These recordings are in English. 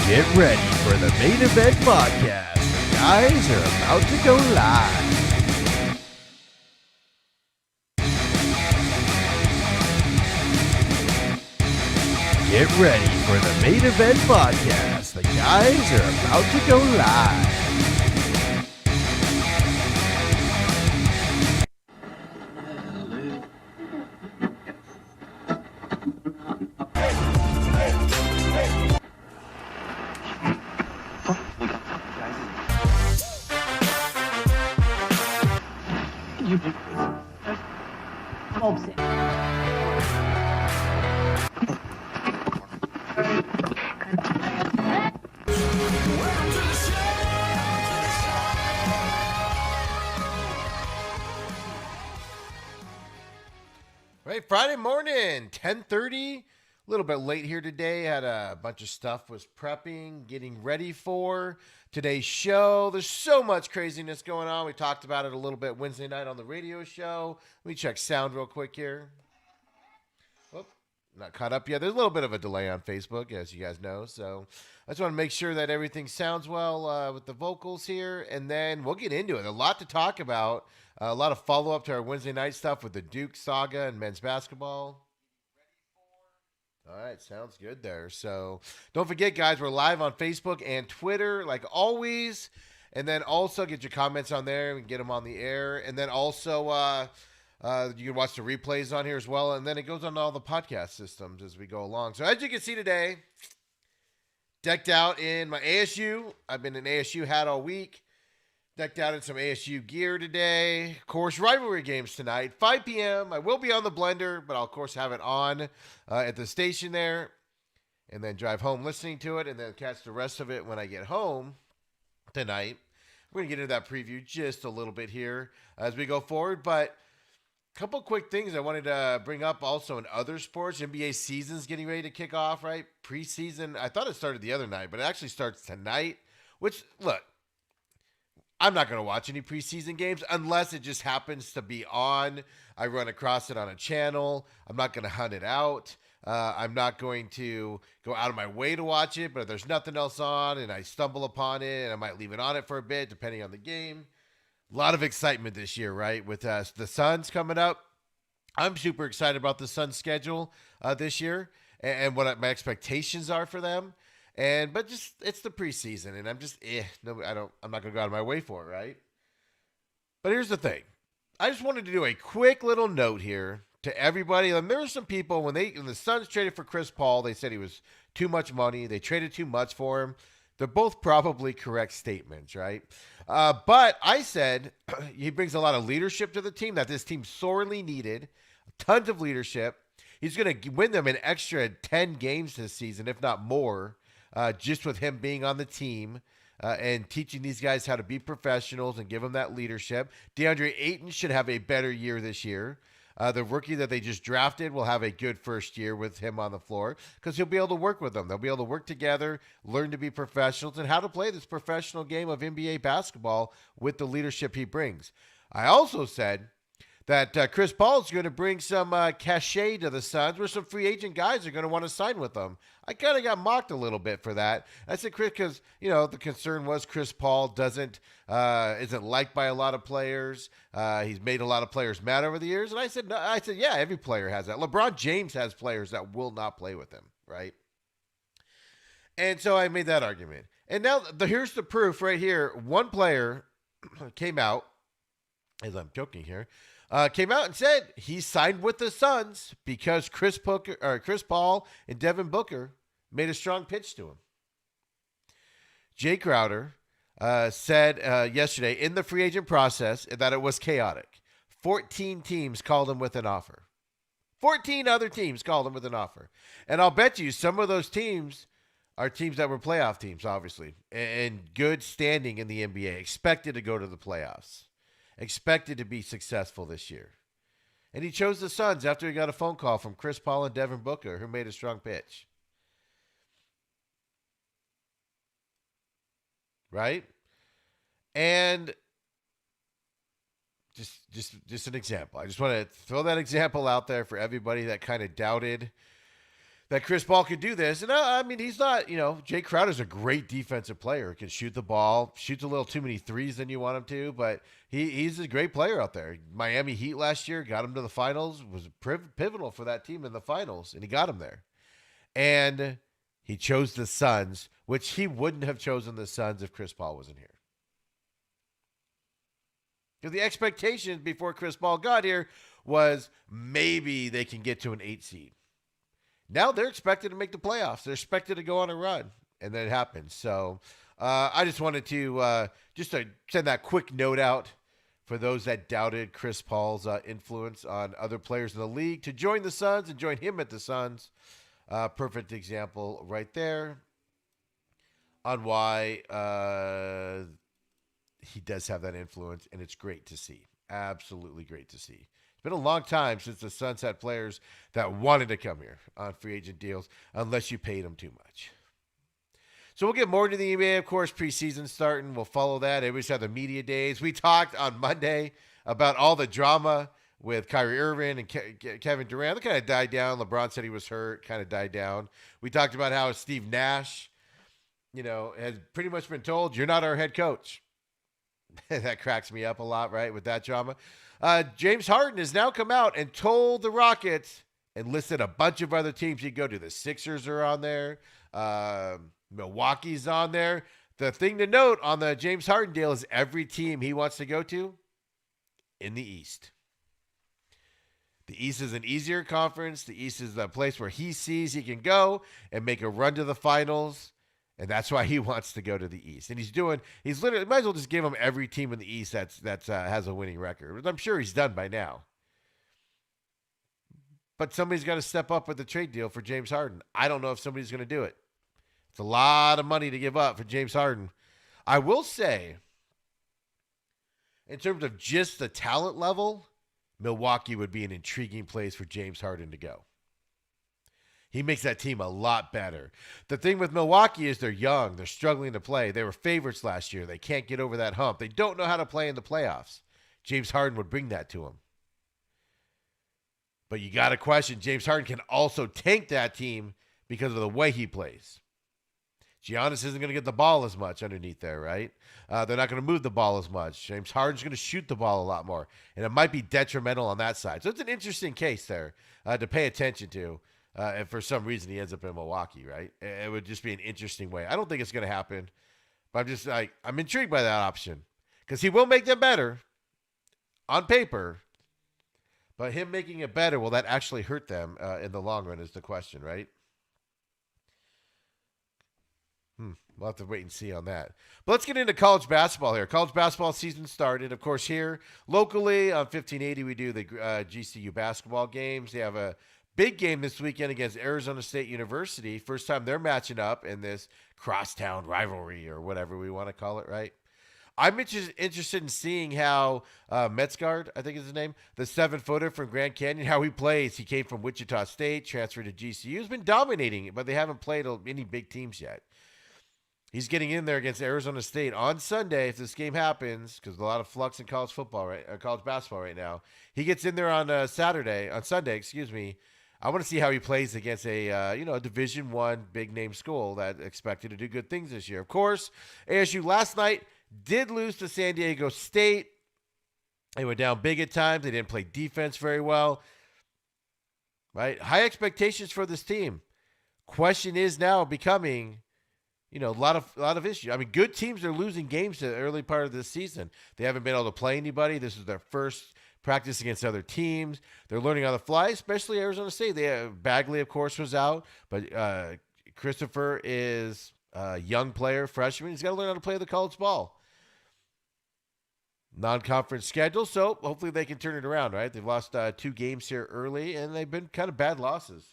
Get ready for the main event podcast. The guys are about to go live. Get ready for the main event podcast. The guys are about to go live. Right, Friday morning, 10:30. A little bit late here today. Had a bunch of stuff, was prepping, getting ready for today's show. There's so much craziness going on. We talked about it a little bit Wednesday night on the radio show. Let me check sound real quick here. Oh, not caught up yet. There's a little bit of a delay on Facebook, as you guys know. So I just want to make sure that everything sounds well with the vocals here, and then we'll get into it. A lot to talk about. A lot of follow-up to our Wednesday night stuff with the Duke saga and men's basketball. All right, sounds good there. So don't forget, guys, we're live on Facebook and Twitter, like always. And then also get your comments on there and get them on the air. And then also you can watch the replays on here as well. And then it goes on all the podcast systems as we go along. So as you can see today, decked out in my ASU. I've been in ASU hat all week. Decked out in some ASU gear today. Of course, rivalry games tonight, 5 p.m. I will be on the blender, but I'll, of course, have it on at the station there and then drive home listening to it and then catch the rest of it when I get home tonight. We're going to get into that preview just a little bit here as we go forward, but a couple quick things I wanted to bring up also in other sports. NBA season's getting ready to kick off, right? Preseason, I thought it started the other night, but it actually starts tonight, which, look, I'm not going to watch any preseason games unless it just happens to be on. I run across it on a channel. I'm not going to hunt it out. I'm not going to go out of my way to watch it, but if there's nothing else on and I stumble upon it, and I might leave it on it for a bit, depending on the game. A lot of excitement this year, right? With the Suns coming up. I'm super excited about the Suns schedule this year and what my expectations are for them. But just it's the preseason, and I'm just I'm not gonna go out of my way for it, right? But here's the thing, I just wanted to do a quick little note here to everybody. And there were some people when the Suns traded for Chris Paul, they said he was too much money. They traded too much for him. They're both probably correct statements, right? But I said he brings a lot of leadership to the team that this team sorely needed. Tons of leadership. He's gonna win them an extra 10 games this season, if not more. Just with him being on the team and teaching these guys how to be professionals and give them that leadership. DeAndre Ayton should have a better year this year. The rookie that they just drafted will have a good first year with him on the floor because he'll be able to work with them. They'll be able to work together, learn to be professionals, and how to play this professional game of NBA basketball with the leadership he brings. I also said that Chris Paul is going to bring some cachet to the Suns where some free agent guys are going to want to sign with them. I kind of got mocked a little bit for that. I said, Chris, because, the concern was Chris Paul isn't liked by a lot of players. He's made a lot of players mad over the years. And I said, yeah, every player has that. LeBron James has players that will not play with him, right? And so I made that argument. And now here's the proof right here. One player came out, as I'm joking here, came out and said he signed with the Suns because Chris Paul and Devin Booker made a strong pitch to him. Jay Crowder said yesterday in the free agent process that it was chaotic. 14 teams called him with an offer. 14 other teams called him with an offer. And I'll bet you some of those teams are teams that were playoff teams, obviously, and good standing in the NBA, expected to go to the playoffs. Expected to be successful this year. And he chose the Suns after he got a phone call from Chris Paul and Devin Booker, who made a strong pitch. Right? And just an example. I just want to throw that example out there for everybody that kind of doubted that Chris Paul could do this. And I mean, he's not, Jay Crowder's a great defensive player. Can shoot the ball, shoots a little too many threes than you want him to, but he's a great player out there. Miami Heat last year got him to the finals, was pivotal for that team in the finals, and he got him there. And he chose the Suns, which he wouldn't have chosen the Suns if Chris Paul wasn't here. Because the expectation before Chris Paul got here was maybe they can get to an 8 seed. Now they're expected to make the playoffs. They're expected to go on a run, and then it happens. So I just wanted to send that quick note out for those that doubted Chris Paul's influence on other players in the league to join the Suns and join him at the Suns. Perfect example right there on why he does have that influence, and it's great to see. Absolutely great to see. It's been a long time since the Suns had players that wanted to come here on free agent deals unless you paid them too much. So we'll get more into the NBA, of course, preseason starting. We'll follow that. Everybody's had their media days. We talked on Monday about all the drama with Kyrie Irving and Kevin Durant. That kind of died down. LeBron said he was hurt, kind of died down. We talked about how Steve Nash, has pretty much been told, you're not our head coach. That cracks me up a lot, right, with that drama. James Harden has now come out and told the Rockets and listed a bunch of other teams you go to. The Sixers are on there. Milwaukee's on there. The thing to note on the James Harden deal is every team he wants to go to in the East. The East is an easier conference. The East is the place where he sees he can go and make a run to the finals. And that's why he wants to go to the East. And he's literally, might as well just give him every team in the East that has a winning record, which I'm sure he's done by now. But somebody's got to step up with the trade deal for James Harden. I don't know if somebody's going to do it. It's a lot of money to give up for James Harden. I will say, in terms of just the talent level, Milwaukee would be an intriguing place for James Harden to go. He makes that team a lot better. The thing with Milwaukee is they're young. They're struggling to play. They were favorites last year. They can't get over that hump. They don't know how to play in the playoffs. James Harden would bring that to them. But you got to question, James Harden can also tank that team because of the way he plays. Giannis isn't going to get the ball as much underneath there, right? They're not going to move the ball as much. James Harden's going to shoot the ball a lot more, and it might be detrimental on that side. So it's an interesting case there to pay attention to. And for some reason, he ends up in Milwaukee, right? It would just be an interesting way. I don't think it's going to happen, but I'm intrigued by that option because he will make them better on paper. But him making it better, will that actually hurt them in the long run is the question, right? We'll have to wait and see on that. But let's get into college basketball here. College basketball season started. Of course, here locally on 1580, we do the GCU basketball games. They have a big game this weekend against Arizona State University. First time they're matching up in this crosstown rivalry or whatever we want to call it, right? I'm interested in seeing how Metzgard, I think is his name, the 7-footer from Grand Canyon, how he plays. He came from Wichita State, transferred to GCU. He's been dominating, but they haven't played any big teams yet. He's getting in there against Arizona State on Sunday if this game happens, because a lot of flux in college football, right? College basketball right now. He gets in there on Sunday. I want to see how he plays against a Division I big name school that expected to do good things this year. Of course, ASU last night did lose to San Diego State. They were down big at times. They didn't play defense very well. Right? High expectations for this team. Question is now becoming, a lot of issues. I mean, good teams are losing games to the early part of this season. They haven't been able to play anybody. This is their first practice against other teams. They're learning on the fly, especially Arizona State. Bagley, of course, was out, but Christopher is a young player, freshman. He's got to learn how to play the college ball. Non-conference schedule, so hopefully they can turn it around, right? They've lost 2 games here early, and they've been kind of bad losses,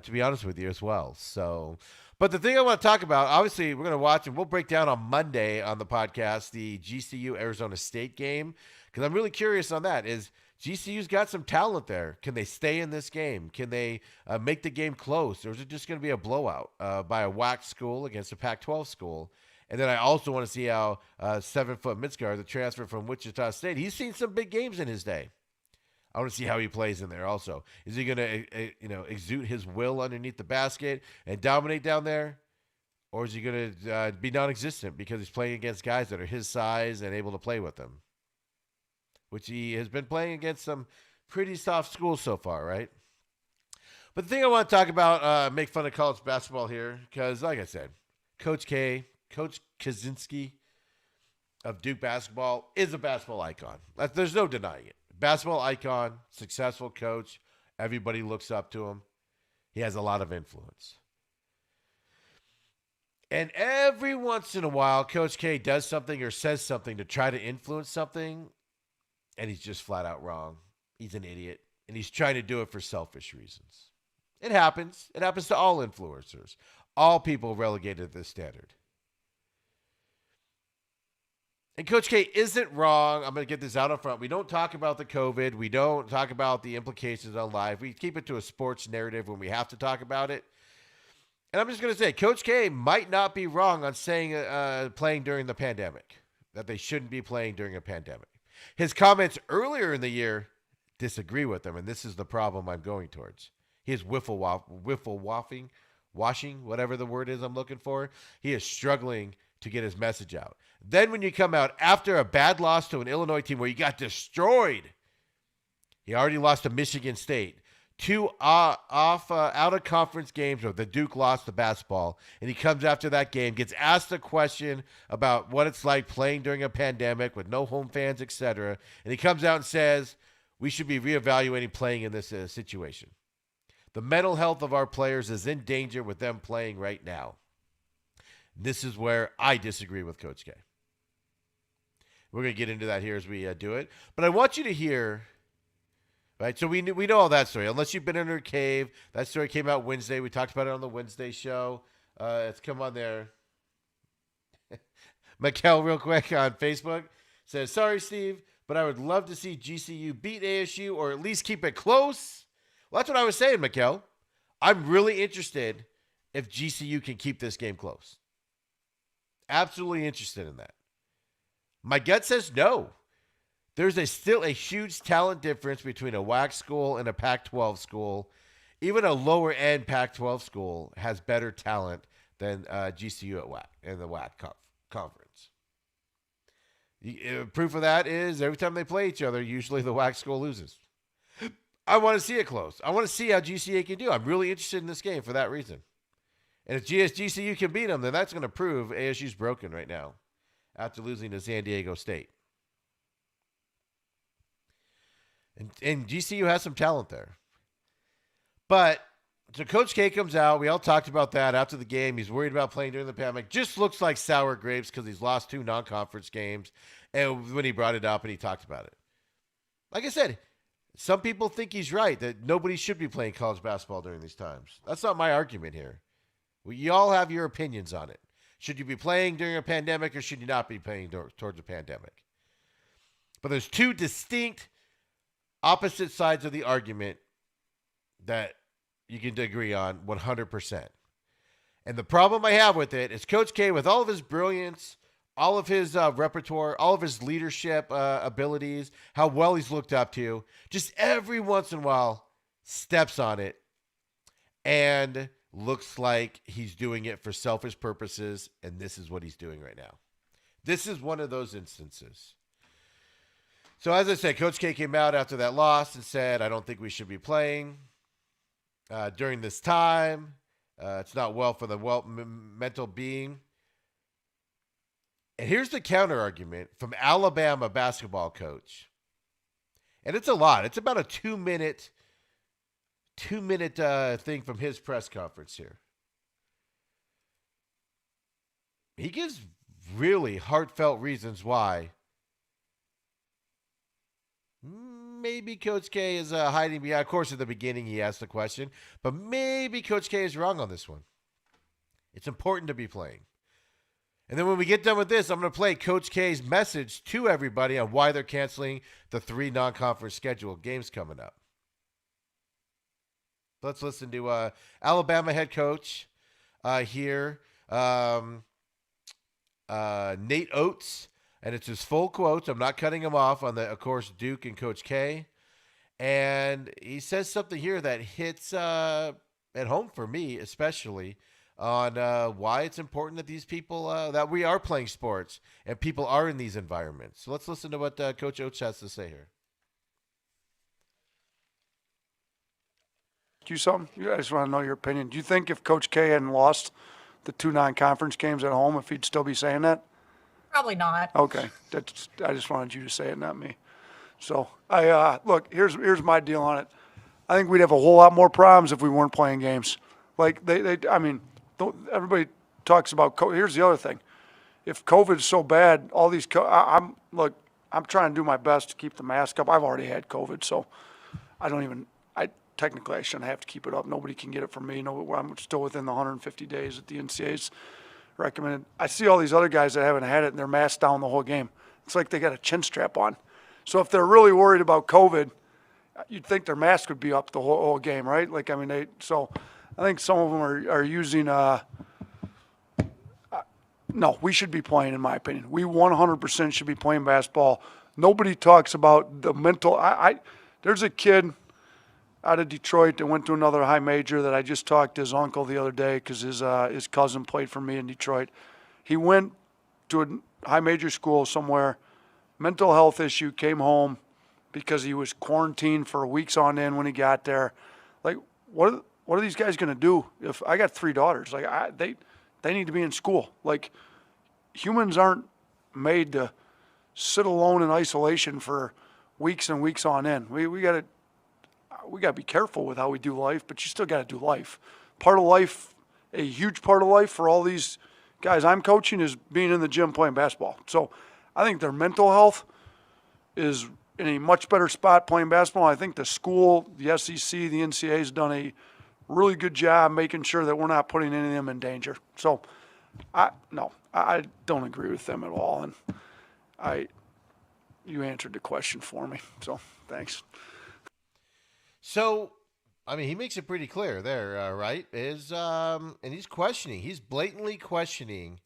to be honest with you as well. So, but the thing I want to talk about, obviously, we're going to watch, and we'll break down on Monday on the podcast, the GCU Arizona State game, because I'm really curious on that. Is GCU's got some talent there. Can they stay in this game? Can they make the game close, or is it just going to be a blowout by a WAC school against a Pac-12 school? And then I also want to see how 7-foot Metzgard, the transfer from Wichita State, he's seen some big games in his day. I want to see how he plays in there also. Is he going to, exude his will underneath the basket and dominate down there? Or is he going to be non-existent because he's playing against guys that are his size and able to play with him? Which he has been playing against some pretty soft schools so far, right? But the thing I want to talk about, make fun of college basketball here, because like I said, Coach Kaczynski of Duke basketball is a basketball icon. There's no denying it. Basketball icon, successful coach. Everybody looks up to him. He has a lot of influence. And every once in a while, Coach K does something or says something to try to influence something, and he's just flat out wrong. He's an idiot, and he's trying to do it for selfish reasons. It happens. It happens to all influencers, all people relegated to this standard. And Coach K isn't wrong. I'm going to get this out up front. We don't talk about the COVID. We don't talk about the implications on life. We keep it to a sports narrative when we have to talk about it. And I'm just going to say, Coach K might not be wrong on saying playing during the pandemic, that they shouldn't be playing during a pandemic. His comments earlier in the year disagree with them, and this is the problem I'm going towards. He is washing, whatever the word is I'm looking for. He is struggling to get his message out. Then when you come out after a bad loss to an Illinois team where you got destroyed, he already lost to Michigan State. Two out-of-conference games where the Duke lost the basketball, and he comes after that game, gets asked a question about what it's like playing during a pandemic with no home fans, etc., and he comes out and says, we should be reevaluating playing in this situation. The mental health of our players is in danger with them playing right now. This is where I disagree with Coach K. We're going to get into that here as we do it. But I want you to hear, right? So we know all that story. Unless you've been in her cave, that story came out Wednesday. We talked about it on the Wednesday show. It's come on there. Mikel, real quick, on Facebook, says, sorry, Steve, but I would love to see GCU beat ASU or at least keep it close. Well, that's what I was saying, Mikel. I'm really interested if GCU can keep this game close. Absolutely interested in that. My gut says no. There's still a huge talent difference between a WAC school and a Pac-12 school. Even a lower-end Pac-12 school has better talent than GCU at WAC in the WAC conference. Proof of that is every time they play each other, usually the WAC school loses. I want to see it close. I want to see how GCA can do. I'm really interested in this game for that reason. And if GCU can beat them, then that's going to prove ASU's broken right now after losing to San Diego State. And GCU has some talent there. But, so Coach K comes out. We all talked about that after the game. He's worried about playing during the pandemic. Just looks like sour grapes because he's lost 2 non-conference games. And when he brought it up and he talked about it. Like I said, some people think he's right, that nobody should be playing college basketball during these times. That's not my argument here. You all have your opinions on it. Should you be playing during a pandemic or should you not be playing towards a pandemic? But there's 2 distinct opposite sides of the argument that you can agree on 100%. And the problem I have with it is Coach K, with all of his brilliance, all of his repertoire, all of his leadership abilities, how well he's looked up to, just every once in a while steps on it and looks like he's doing it for selfish purposes, and this is what he's doing right now. This is one of those instances. So as I said, Coach K came out after that loss and said, I don't think we should be playing during this time. It's not well for the mental being. And here's the counter argument from Alabama basketball coach. And it's a lot. It's about a 2-minute thing from his press conference here. He gives really heartfelt reasons why maybe Coach K is hiding behind. Of course, at the beginning he asked the question, but maybe Coach K is wrong on this one. It's important to be playing. And then when we get done with this, I'm going to play Coach K's message to everybody on why they're canceling the 3 non-conference scheduled games coming up. Let's listen to Alabama head coach here, Nate Oates, and it's his full quotes. I'm not cutting him off on the, of course, Duke and Coach K. And he says something here that hits at home for me, especially on why it's important that these people that we are playing sports and people are in these environments. So let's listen to what Coach Oates has to say here. You something? I just want to know your opinion. Do you think if Coach K hadn't lost the two non-conference games at home, if he'd still be saying that? Probably not. Okay, I just wanted you to say it, not me. So I look. Here's my deal on it. I think we'd have a whole lot more problems if we weren't playing games. Like I mean, everybody talks about. Here's the other thing. If COVID's so bad, all these. I'm trying to do my best to keep the mask up. I've already had COVID, so I don't even. Technically I shouldn't have to keep it up. Nobody can get it from me. No, I'm still within the 150 days that the NCAA's recommended. I see all these other guys that haven't had it and they're masked down the whole game. It's like they got a chin strap on. So if they're really worried about COVID, you'd think their mask would be up the whole game, right? Like, I mean, so I think some of them are using, no, we should be playing, in my opinion. We 100% should be playing basketball. Nobody talks about the mental, there's a kid out of Detroit that went to another high major that I just talked to his uncle the other day because his cousin played for me in Detroit. He went to a high major school somewhere, mental health issue, came home because he was quarantined for weeks on end when he got there. Like, what are these guys going to do? If I got 3 daughters, like they need to be in school. Like, humans aren't made to sit alone in isolation for weeks and weeks on end. We got to be careful with how we do life, but you still got to do life. Part of life, a huge part of life for all these guys I'm coaching is being in the gym playing basketball. So I think their mental health is in a much better spot playing basketball. I think the school, the SEC, the NCAA has done a really good job making sure that we're not putting any of them in danger. So I don't agree with them at all. And you answered the question for me. So thanks. So, I mean, he makes it pretty clear there, right? And he's questioning. He's blatantly questioning.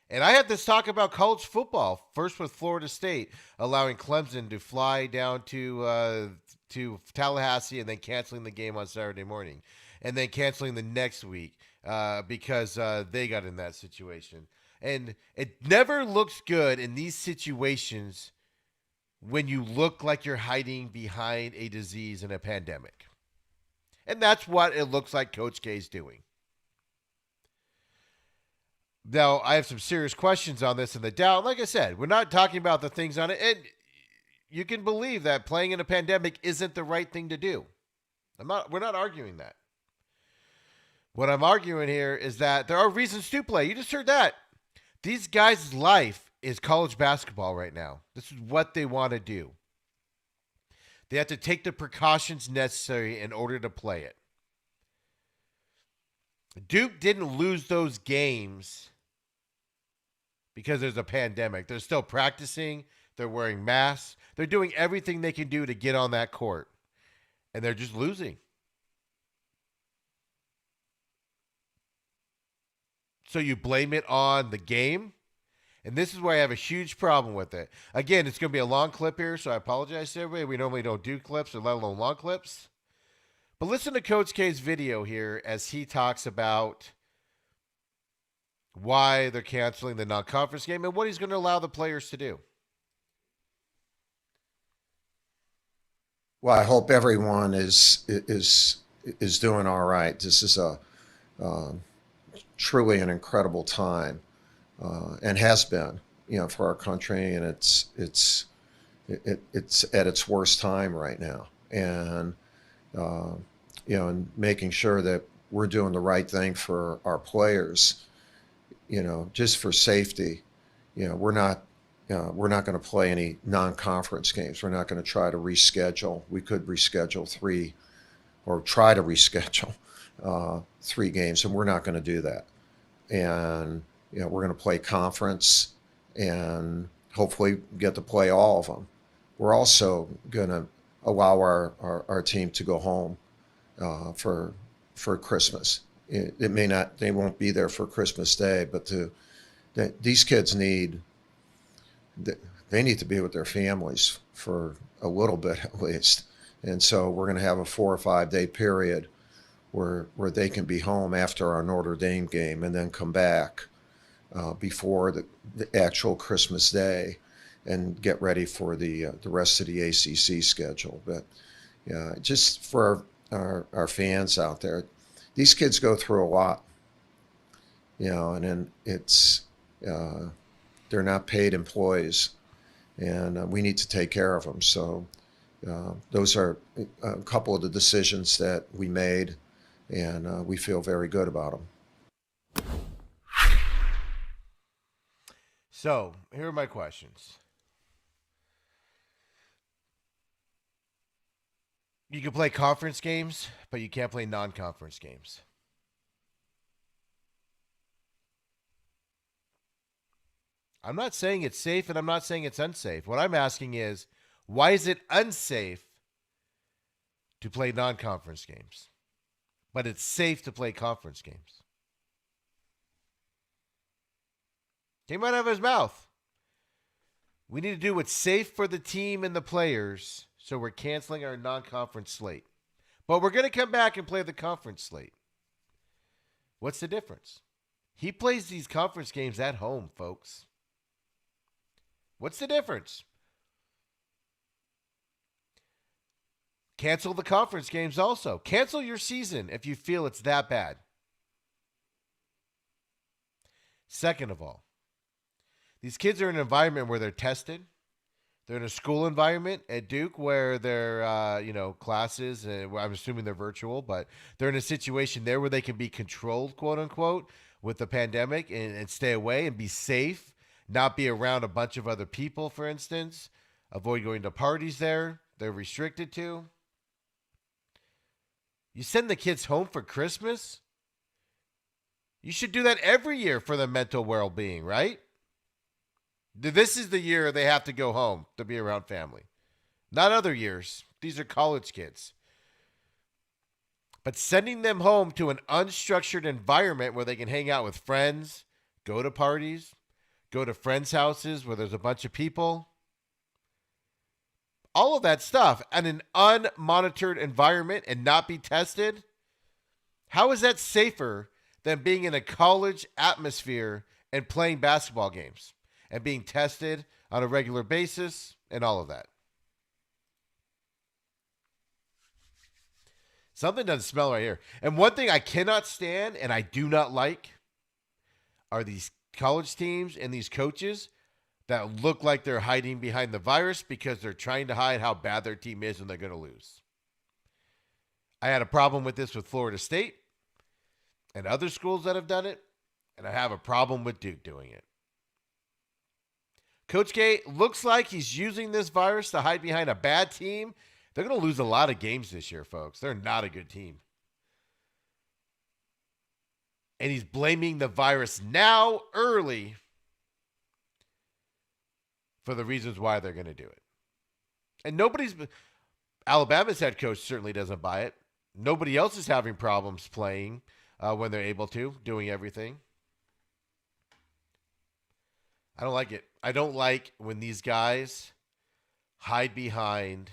And I had this talk about college football first with Florida State allowing Clemson to fly down to Tallahassee and then canceling the game on Saturday morning, and then canceling the next week because they got in that situation. And it never looks good in these situations when you look like you're hiding behind a disease and a pandemic. And that's what it looks like Coach K is doing. Now, I have some serious questions on this in the doubt. Like I said, we're not talking about the things on it. And you can believe that playing in a pandemic isn't the right thing to do. We're not arguing that. What I'm arguing here is that there are reasons to play. You just heard that. These guys' life is college basketball right now. This is what they want to do. They have to take the precautions necessary in order to play it. Duke didn't lose those games because there's a pandemic. They're still practicing. They're wearing masks. They're doing everything they can do to get on that court. And they're just losing. So you blame it on the game? And this is where I have a huge problem with it. Again, it's going to be a long clip here, so I apologize to everybody. We normally don't do clips, or let alone long clips. But listen to Coach K's video here as he talks about why they're canceling the non-conference game and what he's going to allow the players to do. Well, I hope everyone is doing all right. This is a truly an incredible time. And has been, for our country, and it's at its worst time right now. And and making sure that we're doing the right thing for our players, just for safety. We're not going to play any non-conference games. We're not going to try to reschedule. We could reschedule 3, or try to reschedule 3 games, and we're not going to do that. And we're going to play conference and hopefully get to play all of them. We're also going to allow our team to go home for Christmas. They won't be there for Christmas Day, but these kids need to be with their families for a little bit at least. And so we're going to have a 4 or 5 day period where they can be home after our Notre Dame game and then come back before the actual Christmas day and get ready for the rest of the ACC schedule. But just for our fans out there, these kids go through a lot, and then they're not paid employees, and we need to take care of them. So those are a couple of the decisions that we made, and we feel very good about them. So here are my questions. You can play conference games, but you can't play non-conference games. I'm not saying it's safe and I'm not saying it's unsafe. What I'm asking is, why is it unsafe to play non-conference games, but it's safe to play conference games? Came out of his mouth. We need to do what's safe for the team and the players, so we're canceling our non-conference slate. But we're going to come back and play the conference slate. What's the difference? He plays these conference games at home, folks. What's the difference? Cancel the conference games also. Cancel your season if you feel it's that bad. Second of all, these kids are in an environment where they're tested. They're in a school environment at Duke where their classes, I'm assuming they're virtual, but they're in a situation there where they can be controlled, quote unquote, with the pandemic and stay away and be safe, not be around a bunch of other people, for instance. Avoid going to parties there. They're restricted to. You send the kids home for Christmas? You should do that every year for their mental well-being, right? This is the year they have to go home to be around family. Not other years. These are college kids. But sending them home to an unstructured environment where they can hang out with friends, go to parties, go to friends' houses where there's a bunch of people, all of that stuff, and an unmonitored environment and not be tested, how is that safer than being in a college atmosphere and playing basketball games and being tested on a regular basis and all of that? Something doesn't smell right here. And one thing I cannot stand and I do not like are these college teams and these coaches that look like they're hiding behind the virus because they're trying to hide how bad their team is and they're going to lose. I had a problem with this with Florida State and other schools that have done it, and I have a problem with Duke doing it. Coach K looks like he's using this virus to hide behind a bad team. They're going to lose a lot of games this year, folks. They're not a good team. And he's blaming the virus now early for the reasons why they're going to do it. And Alabama's head coach certainly doesn't buy it. Nobody else is having problems playing when they're able to, doing everything. I don't like it. I don't like when these guys hide behind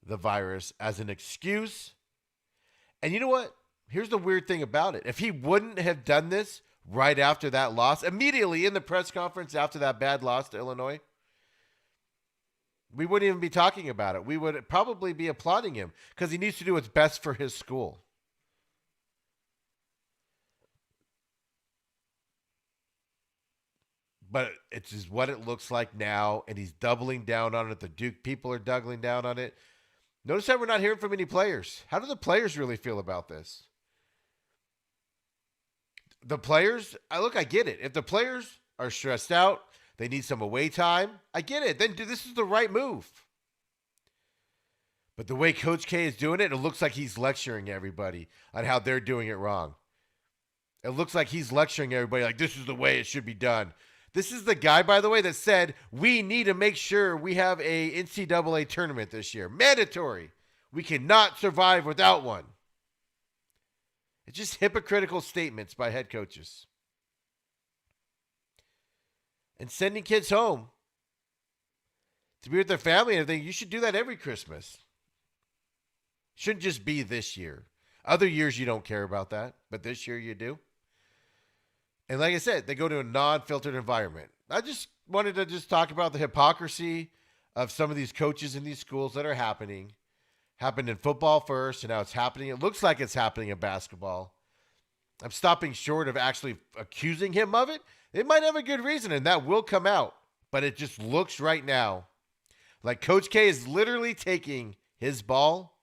the virus as an excuse. And you know what? Here's the weird thing about it. If he wouldn't have done this right after that loss, immediately in the press conference after that bad loss to Illinois, we wouldn't even be talking about it. We would probably be applauding him because he needs to do what's best for his school. But it's just what it looks like now, and he's doubling down on it. The Duke people are doubling down on it. Notice how we're not hearing from any players. How do the players really feel about this? The players, I get it. If the players are stressed out, they need some away time, I get it. Then this is the right move. But the way Coach K is doing it, it looks like he's lecturing everybody on how they're doing it wrong. It looks like he's lecturing everybody like this is the way it should be done. This is the guy, by the way, that said we need to make sure we have a NCAA tournament this year. Mandatory. We cannot survive without one. It's just hypocritical statements by head coaches. And sending kids home to be with their family and everything. You should do that every Christmas. Shouldn't just be this year. Other years you don't care about that, but this year you do. And like I said, they go to a non-filtered environment. I just wanted to just talk about the hypocrisy of some of these coaches in these schools that are happening. Happened in football first, and now it's happening. It looks like it's happening in basketball. I'm stopping short of actually accusing him of it. It might have a good reason, and that will come out. But it just looks right now like Coach K is literally taking his ball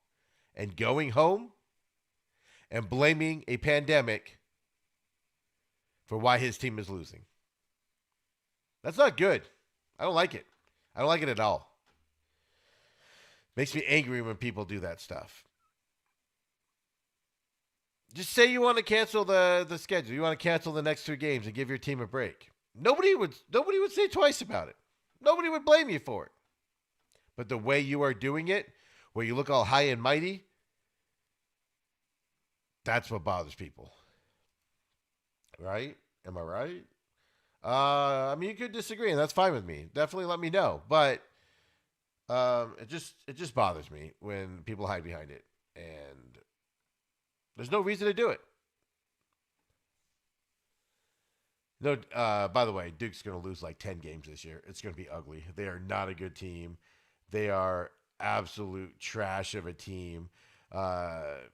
and going home and blaming a pandemic for why his team is losing. That's not good. I don't like it. I don't like it at all. Makes me angry when people do that stuff. Just say you want to cancel the schedule. You want to cancel the next 2 games and give your team a break. Nobody would say twice about it. Nobody would blame you for it. But the way you are doing it, where you look all high and mighty, that's what bothers people. Right? Am I right? I mean, you could disagree, and that's fine with me. Definitely let me know. But it just bothers me when people hide behind it, and there's no reason to do it. No, by the way, Duke's going to lose like 10 games this year. It's going to be ugly. They are not a good team. They are absolute trash of a team. That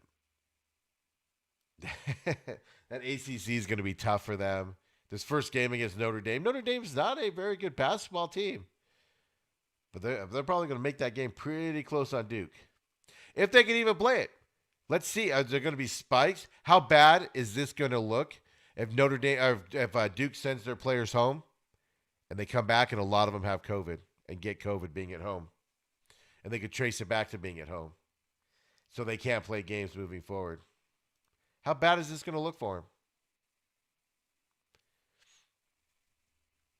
ACC is going to be tough for them. This first game against Notre Dame. Notre Dame's not a very good basketball team. But they're probably going to make that game pretty close on Duke. If they can even play it. Let's see. Are there going to be spikes? How bad is this going to look if Notre Dame or if Duke sends their players home and they come back and a lot of them have COVID and get COVID being at home? And they could trace it back to being at home. So they can't play games moving forward. How bad is this going to look for them?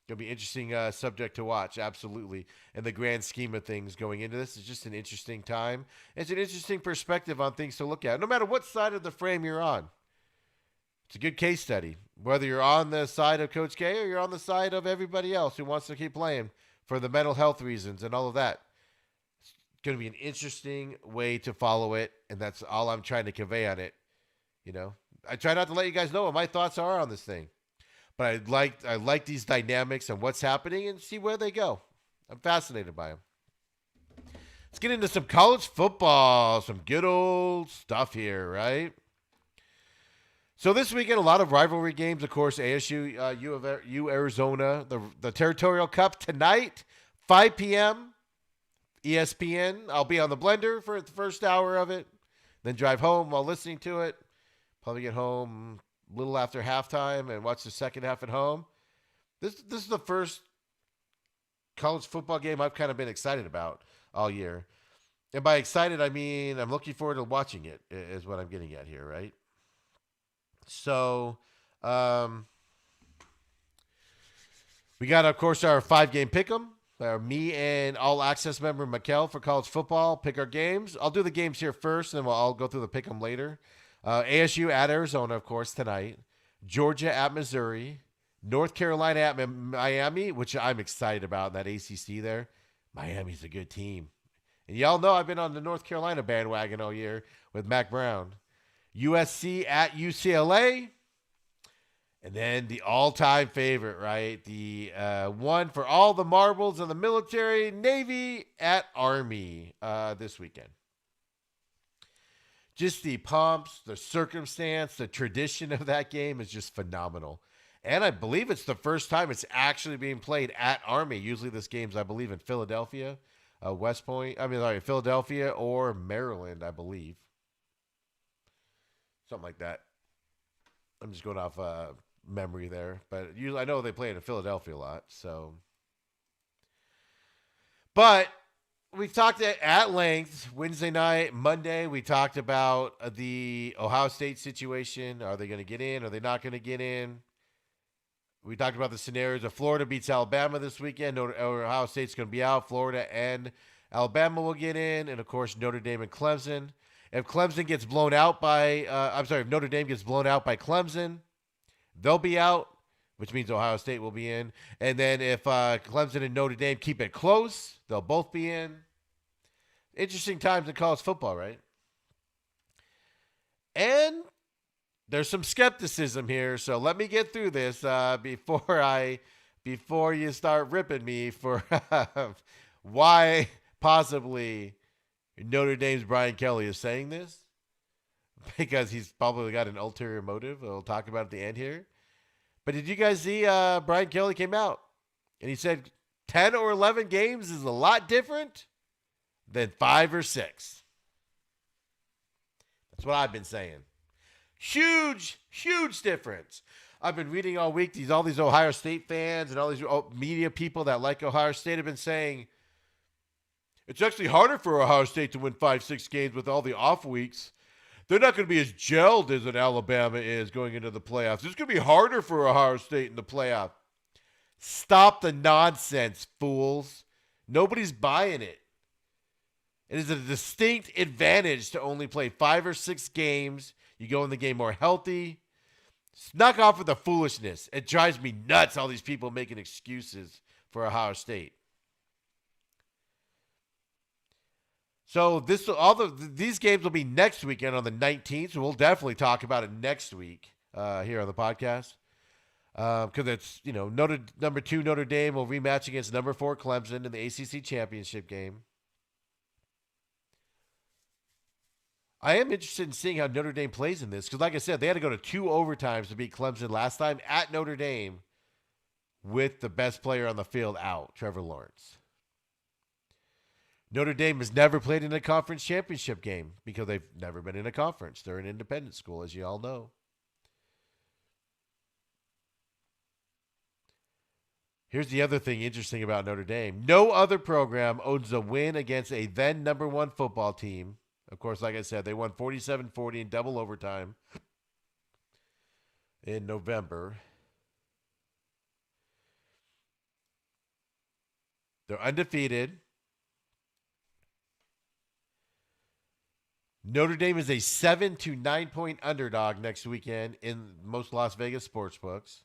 Going to be interesting subject to watch, absolutely. And the grand scheme of things going into this is just an interesting time. It's an interesting perspective on things to look at, no matter what side of the frame you're on. It's a good case study, whether you're on the side of Coach K or you're on the side of everybody else who wants to keep playing for the mental health reasons and all of that. It's going to be an interesting way to follow it, and that's all I'm trying to convey on it. You know, I try not to let you guys know what my thoughts are on this thing. But I like these dynamics and what's happening and see where they go. I'm fascinated by them. Let's get into some college football, some good old stuff here, right? So this weekend, a lot of rivalry games, of course, ASU, U Arizona, the Territorial Cup tonight, 5 p.m., ESPN. I'll be on the blender for the first hour of it, then drive home while listening to it. Probably get home a little after halftime and watch the second half at home. This is the first college football game I've kind of been excited about all year. And by excited, I mean I'm looking forward to watching it is what I'm getting at here, right? So we got, of course, our 5-game pick'em. Me and All Access member Mikkel for college football pick our games. I'll do the games here first, and then I'll go through the pick'em later. ASU at Arizona, of course, tonight. Georgia at Missouri. North Carolina at Miami, which I'm excited about, that ACC there. Miami's a good team. And y'all know I've been on the North Carolina bandwagon all year with Mac Brown. USC at UCLA. And then the all-time favorite, right? The one for all the marbles in the military, Navy at Army this weekend. Just the pomps, the circumstance, the tradition of that game is just phenomenal. And I believe it's the first time it's actually being played at Army. Usually this game's, I believe, in Philadelphia, Philadelphia or Maryland, I believe. Something like that. I'm just going off memory there. But usually I know they play it in Philadelphia a lot. So, but we've talked at length Wednesday night, Monday. We talked about the Ohio State situation. Are they going to get in? Are they not going to get in? We talked about the scenarios of Florida beats Alabama this weekend. Ohio State's going to be out. Florida and Alabama will get in. And, of course, Notre Dame and Clemson. If Clemson gets blown out by if Notre Dame gets blown out by Clemson, they'll be out. which means Ohio State will be in. And then if Clemson and Notre Dame keep it close, they'll both be in. Interesting times in college football, right? And there's some skepticism here, so let me get through this before you start ripping me for why possibly Notre Dame's Brian Kelly is saying this, because he's probably got an ulterior motive. We'll talk about it at the end here. But did you guys see Brian Kelly came out and he said 10 or 11 games is a lot different than 5 or 6. That's what I've been saying. Huge, huge difference. I've been reading all week all these Ohio State fans and all these media people that like Ohio State have been saying it's actually harder for Ohio State to win 5-6 games with all the off weeks. They're not going to be as gelled as an Alabama is going into the playoffs. It's going to be harder for Ohio State in the playoff. Stop the nonsense, fools. Nobody's buying it. It is a distinct advantage to only play 5 or 6 games. You go in the game more healthy. Knock off with the foolishness. It drives me nuts, all these people making excuses for Ohio State. So these games will be next weekend on the 19th. So we'll definitely talk about it next week here on the podcast. Because it's, number 2 Notre Dame will rematch against number 4 Clemson in the ACC championship game. I am interested in seeing how Notre Dame plays in this because, like I said, they had to go to 2 overtimes to beat Clemson last time at Notre Dame with the best player on the field out, Trevor Lawrence. Notre Dame has never played in a conference championship game because they've never been in a conference. They're an independent school, as you all know. Here's the other thing interesting about Notre Dame. No other program owns a win against a then number 1 football team. Of course, like I said, they won 47-40 in double overtime in November. They're undefeated. Notre Dame is a 7 to 9 point underdog next weekend in most Las Vegas sports books.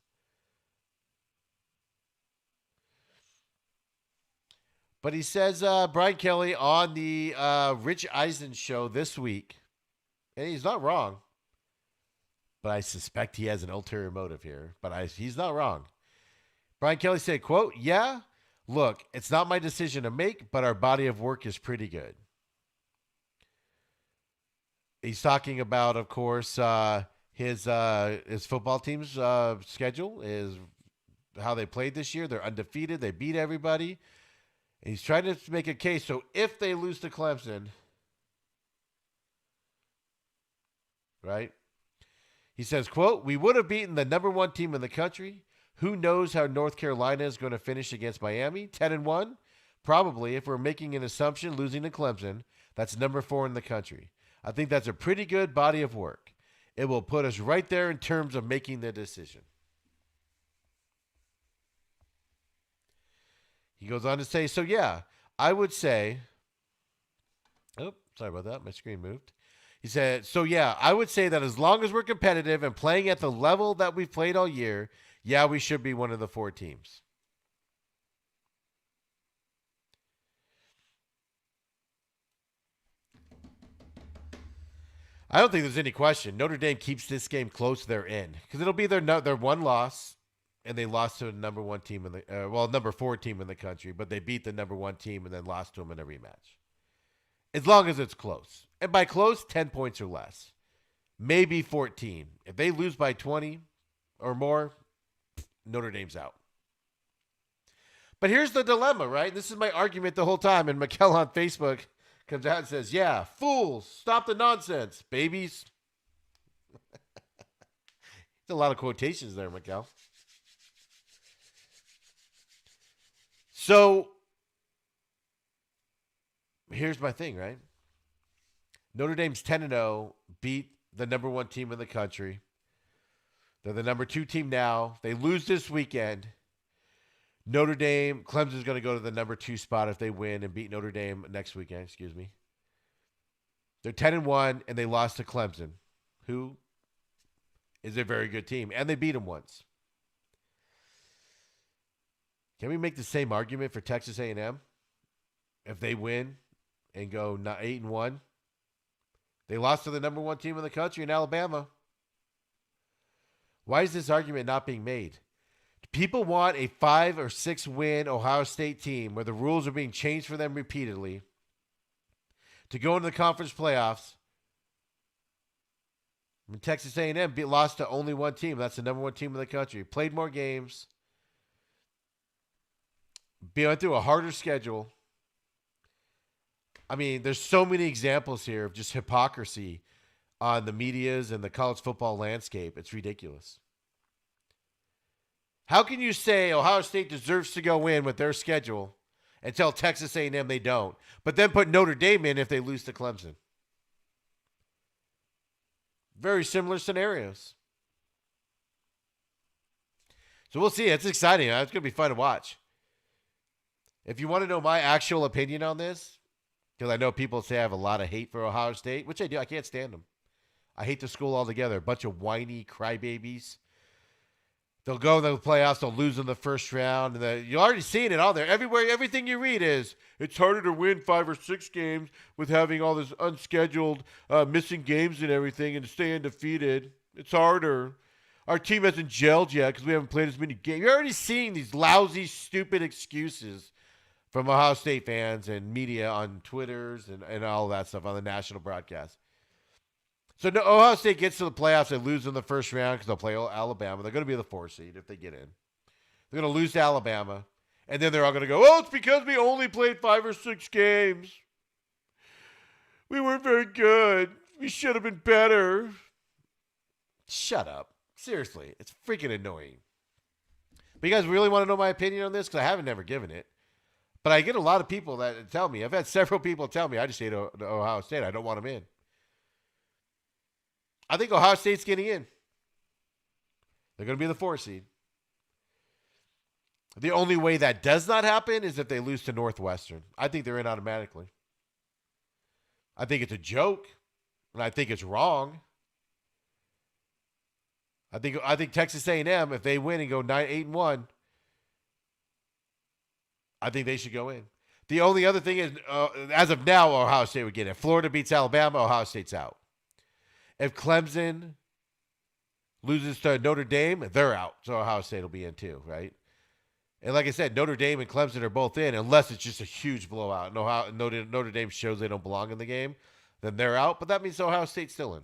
But he says, Brian Kelly on the Rich Eisen show this week, and he's not wrong, but I suspect he has an ulterior motive here, but he's not wrong. Brian Kelly said, quote, "Yeah, look, it's not my decision to make, but our body of work is pretty good." He's talking about, of course, his football team's schedule, is how they played this year. They're undefeated. They beat everybody. And he's trying to make a case. So if they lose to Clemson, right? He says, quote, "We would have beaten the number 1 team in the country. Who knows how North Carolina is going to finish against Miami? 10-1? Probably, if we're making an assumption losing to Clemson, that's number 4 in the country. I think that's a pretty good body of work. It will put us right there in terms of making the decision." He goes on to say, so yeah, I would say, oh, sorry about that. My screen moved. He said, so yeah, I would say that as long as we're competitive and playing at the level that we've played all year, yeah, we should be one of the 4 teams. I don't think there's any question. Notre Dame keeps this game close, they're in. Because it'll be their 1 loss. And they lost to a number 1 team number 4 team in the country, but they beat the number 1 team and then lost to them in a rematch. As long as it's close. And by close, 10 points or less. Maybe 14. If they lose by 20 or more, Notre Dame's out. But here's the dilemma, right? This is my argument the whole time. And Mikkel on Facebook comes out and says, yeah, fools, stop the nonsense, babies. There's a lot of quotations there, Mikkel. So, here's my thing, right? Notre Dame's 10-0, beat the number 1 team in the country. They're the number 2 team now. They lose this weekend. Clemson's going to go to the number 2 spot if they win and beat Notre Dame next weekend, They're 10-1, and they lost to Clemson, who is a very good team, and they beat them once. Can we make the same argument for Texas A&M? If they win and go 8-1, they lost to the number one team in the country in Alabama. Why is this argument not being made? People want a 5 or 6 win Ohio State team where the rules are being changed for them repeatedly to go into the conference playoffs. When Texas A&M lost to only one team, that's the number one team in the country. Played more games, went through a harder schedule. I mean, there's so many examples here of just hypocrisy on the medias and the college football landscape. It's ridiculous. How can you say Ohio State deserves to go in with their schedule and tell Texas A&M they don't, but then put Notre Dame in if they lose to Clemson? Very similar scenarios. So we'll see. It's exciting. It's going to be fun to watch. If you want to know my actual opinion on this, because I know people say I have a lot of hate for Ohio State, which I do. I can't stand them. I hate the school altogether. A bunch of whiny crybabies. They'll go to the playoffs. They'll lose in the first round. And you're already seeing it all there. Everywhere, everything you read is it's harder to win 5 or 6 games with having all this unscheduled missing games and everything and to stay undefeated. It's harder. Our team hasn't gelled yet because we haven't played as many games. You're already seeing these lousy, stupid excuses from Ohio State fans and media on Twitters and all that stuff on the national broadcast. So Ohio State gets to the playoffs. They lose in the first round because they'll play Alabama. They're going to be the 4 seed if they get in. They're going to lose to Alabama. And then they're all going to go, oh, it's because we only played 5 or 6 games. We weren't very good. We should have been better. Shut up. Seriously. It's freaking annoying. But you guys really want to know my opinion on this? Because I haven't never given it. But I get a lot of people that tell me. I've had several people tell me I just hate Ohio State. I don't want them in. I think Ohio State's getting in. They're going to be the 4 seed. The only way that does not happen is if they lose to Northwestern. I think they're in automatically. I think it's a joke, and I think it's wrong. I think Texas A&M, if they win and go 8-1, I think they should go in. The only other thing is, as of now, Ohio State would get in. If Florida beats Alabama, Ohio State's out. If Clemson loses to Notre Dame, they're out. So Ohio State will be in too, right? And like I said, Notre Dame and Clemson are both in, unless it's just a huge blowout. Notre Dame shows they don't belong in the game, then they're out. But that means Ohio State's still in.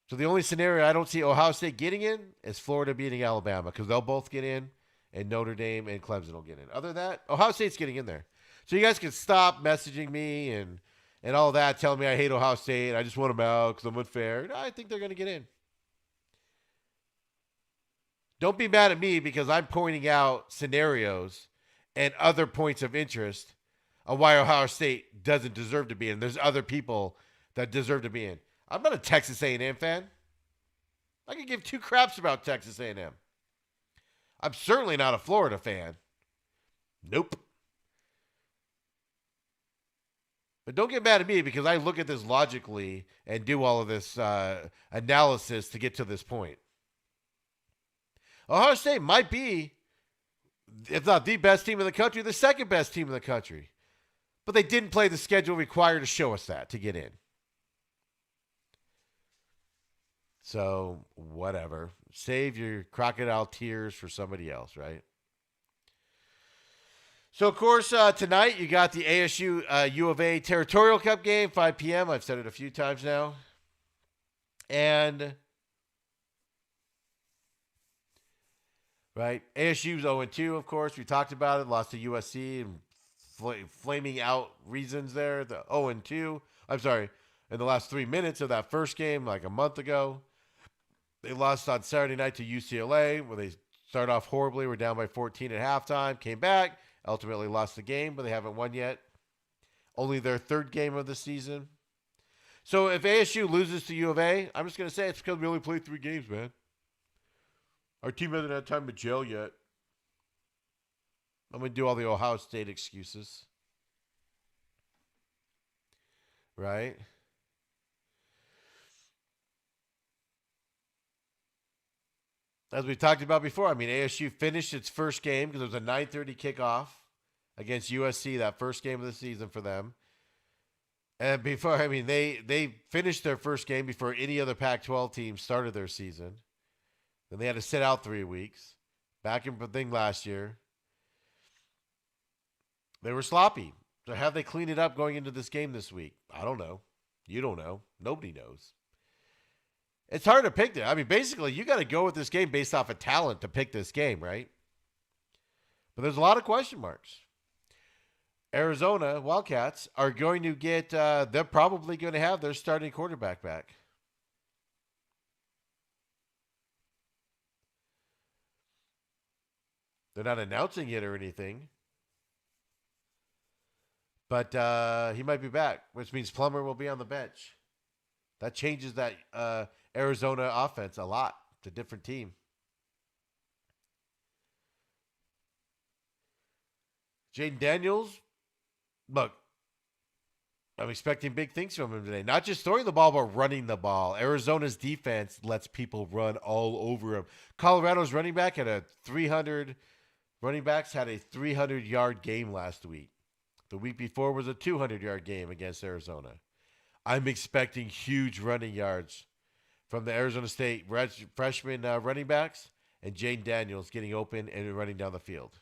So the only scenario I don't see Ohio State getting in is Florida beating Alabama, because they'll both get in, and Notre Dame and Clemson will get in. Other than that, Ohio State's getting in there. So you guys can stop messaging me and all that, telling me I hate Ohio State. I just want them out because I'm unfair. No, I think they're going to get in. Don't be mad at me because I'm pointing out scenarios and other points of interest on why Ohio State doesn't deserve to be in. There's other people that deserve to be in. I'm not a Texas A&M fan. I can give 2 craps about Texas A&M. I'm certainly not a Florida fan. Nope. But don't get mad at me because I look at this logically and do all of this analysis to get to this point. Ohio State might be, if not the best team in the country, the second best team in the country. But they didn't play the schedule required to show us that, to get in. So, whatever. Save your crocodile tears for somebody else, right? So, of course, tonight you got the ASU U of A Territorial Cup game, 5 p.m. I've said it a few times now. And, right, ASU's 0-2, of course. We talked about it. Lost to USC and flaming out reasons there. The 0-2. I'm sorry, in the last 3 minutes of that first game, like a month ago. They lost on Saturday night to UCLA, where they started off horribly. Were down by 14 at halftime. Came back. Ultimately lost the game, but they haven't won yet. Only their 3rd game of the season. So if ASU loses to U of A, I'm just going to say it's because we only played 3 games, man. Our team hasn't had time to gel yet. I'm going to do all the Ohio State excuses. Right? as we talked about before, I mean, ASU finished its first game because it was a 9:30 kickoff against USC, that first game of the season for them. And before, I mean, they finished their first game before any other Pac-12 team started their season. Then they had to sit out 3 weeks. Back in the thing last year. They were sloppy. So have they cleaned it up going into this game this week? I don't know. You don't know. Nobody knows. It's hard to pick it. I mean, basically, you got to go with this game based off of talent to pick this game, right? But there's a lot of question marks. Arizona Wildcats are going to get, they're probably going to have their starting quarterback back. They're not announcing it or anything. But he might be back, which means Plummer will be on the bench. That changes that Arizona offense a lot. It's a different team. Jaden Daniels, look, I'm expecting big things from him today. Not just throwing the ball, but running the ball. Arizona's defense lets people run all over him. Colorado's running backs had a 300-yard game last week. The week before was a 200-yard game against Arizona. I'm expecting huge running yards from the Arizona State freshman running backs and Jaden Daniels getting open and running down the field.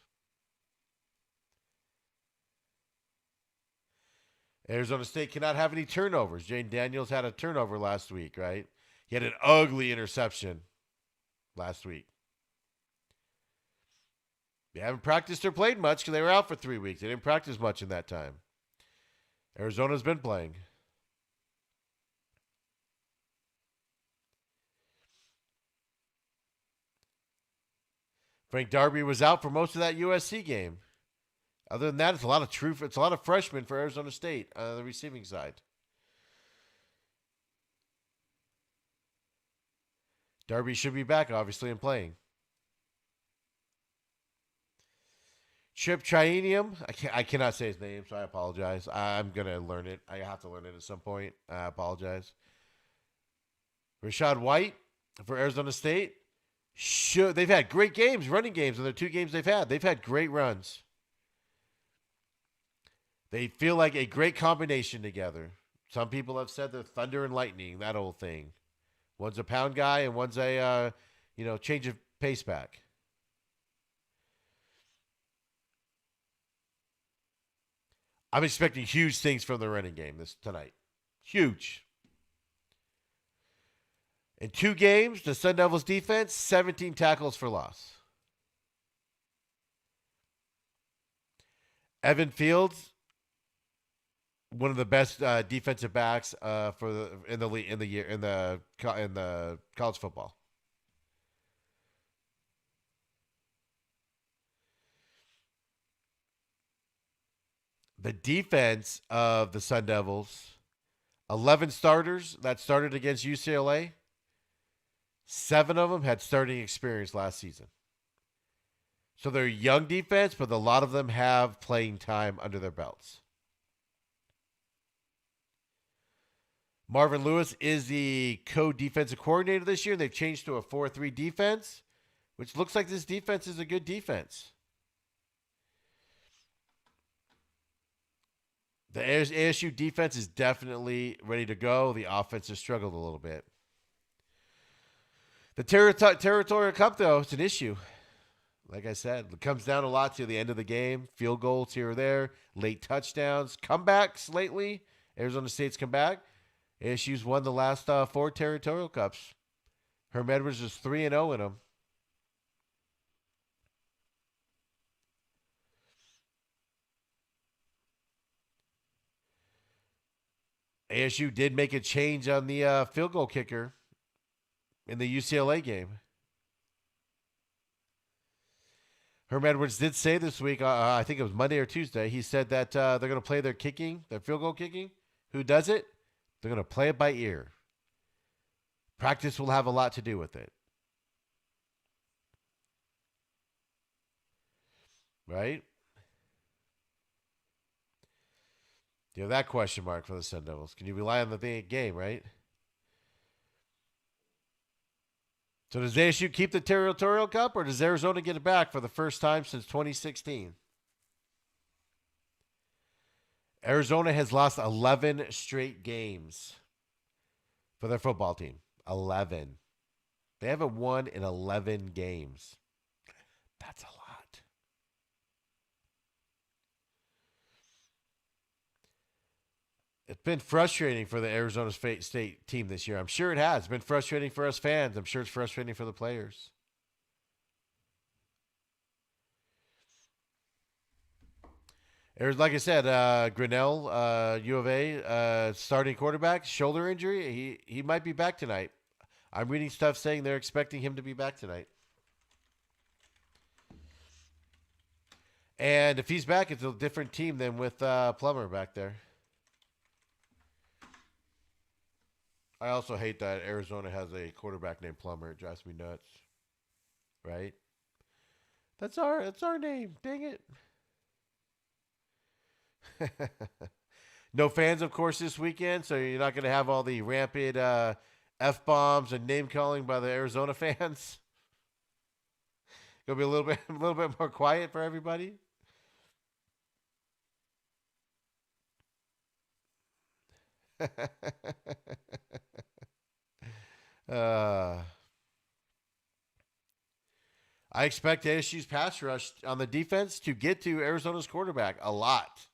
Arizona State cannot have any turnovers. Jaden Daniels had a turnover last week, right? He had an ugly interception last week. They haven't practiced or played much because they were out for 3 weeks. They didn't practice much in that time. Arizona's been playing. Frank Darby was out for most of that USC game. Other than that, it's a lot of freshmen for Arizona State on the receiving side. Darby should be back, obviously, and playing. Chip Trianium. I cannot say his name, so I apologize. I'm going to learn it. I have to learn it at some point. I apologize. Rashad White for Arizona State. They've had great games, running games, in their 2 games they've had. They've had great runs. They feel like a great combination together. Some people have said they're thunder and lightning, that old thing. One's a pound guy and one's a, change of pace back. I'm expecting huge things from the running game tonight. Huge. In 2 games, the Sun Devils defense, 17 tackles for loss. Evan Fields, one of the best defensive backs in the college football. The defense of the Sun Devils, 11 starters that started against UCLA. 7 of them had starting experience last season. So they're young defense, but a lot of them have playing time under their belts. Marvin Lewis is the co-defensive coordinator this year. They've changed to a 4-3 defense, which looks like this defense is a good defense. The ASU defense is definitely ready to go. The offense has struggled a little bit. The Territorial Cup, though, it's an issue. Like I said, it comes down a lot to the end of the game. Field goals here or there, late touchdowns, comebacks lately. Arizona State's come back. ASU's won the last 4 Territorial Cups. Herm Edwards is 3-0 in them. ASU did make a change on the field goal kicker in the UCLA game. Herm Edwards did say this week, I think it was Monday or Tuesday, he said that they're going to play their field goal kicking. Who does it? They're going to play it by ear. Practice will have a lot to do with it. Right? You have that question mark for the Sun Devils. Can you rely on the game, right? So does ASU keep the Territorial Cup, or does Arizona get it back for the first time since 2016? Arizona has lost 11 straight games for their football team. 11. They haven't won in 11 games. That's a lot. It's been frustrating for the Arizona State team this year. I'm sure it has. It's been frustrating for us fans. I'm sure it's frustrating for the players. Like I said, Grinnell, U of A, starting quarterback, shoulder injury. He might be back tonight. I'm reading stuff saying they're expecting him to be back tonight. And if he's back, it's a different team than with Plummer back there. I also hate that Arizona has a quarterback named Plummer. It drives me nuts. Right? That's our name. Dang it. No fans, of course, this weekend, so you're not going to have all the rampant F-bombs and name-calling by the Arizona fans. Going to be a little bit more quiet for everybody. I expect ASU's pass rush on the defense to get to Arizona's quarterback a lot.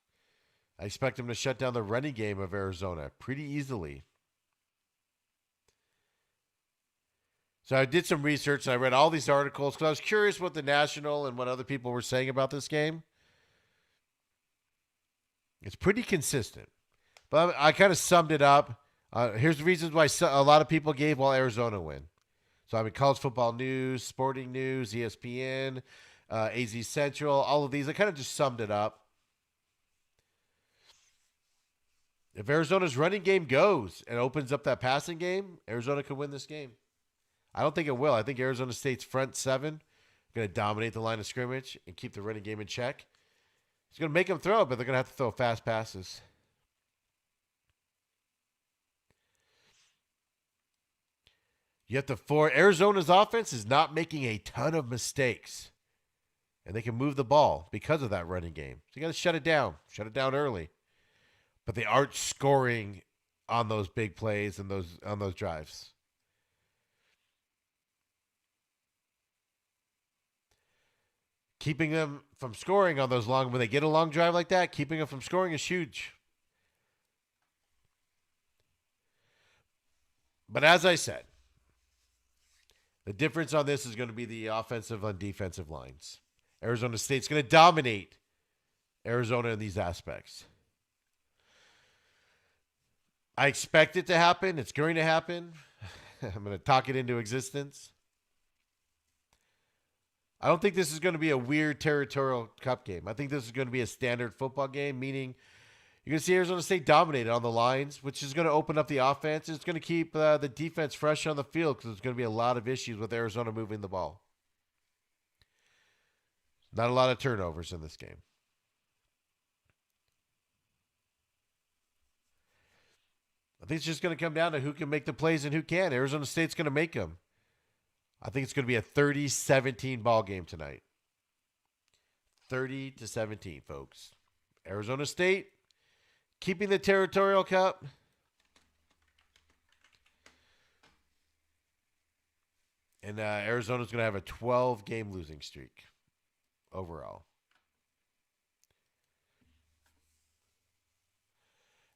I expect them to shut down the running game of Arizona pretty easily. So I did some research and I read all these articles because I was curious what the National and what other people were saying about this game. It's pretty consistent. But I kind of summed it up. Here's the reasons why a lot of people gave while Arizona win. So I mean, College Football News, Sporting News, ESPN, AZ Central, all of these. I kind of just summed it up. If Arizona's running game goes and opens up that passing game, Arizona could win this game. I don't think it will. I think Arizona State's front seven going to dominate the line of scrimmage and keep the running game in check. It's going to make them throw, but they're going to have to throw fast passes. You have to Arizona's offense is not making a ton of mistakes. And they can move the ball because of that running game. So you got to shut it down. Shut it down early. But they aren't scoring on those big plays and on those drives. Keeping them from scoring on those when they get a long drive like that, keeping them from scoring is huge. But as I said, the difference on this is going to be the offensive and defensive lines. Arizona State's going to dominate Arizona in these aspects. I expect it to happen. It's going to happen. I'm going to talk it into existence. I don't think this is going to be a weird Territorial Cup game. I think this is going to be a standard football game, meaning you're going to see Arizona State dominate on the lines, which is going to open up the offense. It's going to keep the defense fresh on the field because there's going to be a lot of issues with Arizona moving the ball. Not a lot of turnovers in this game. I think it's just going to come down to who can make the plays and who can. Arizona State's going to make them. I think it's going to be a 30-17 ball game tonight. 30-17, folks. Arizona State keeping the Territorial Cup. And Arizona's going to have a 12-game losing streak overall.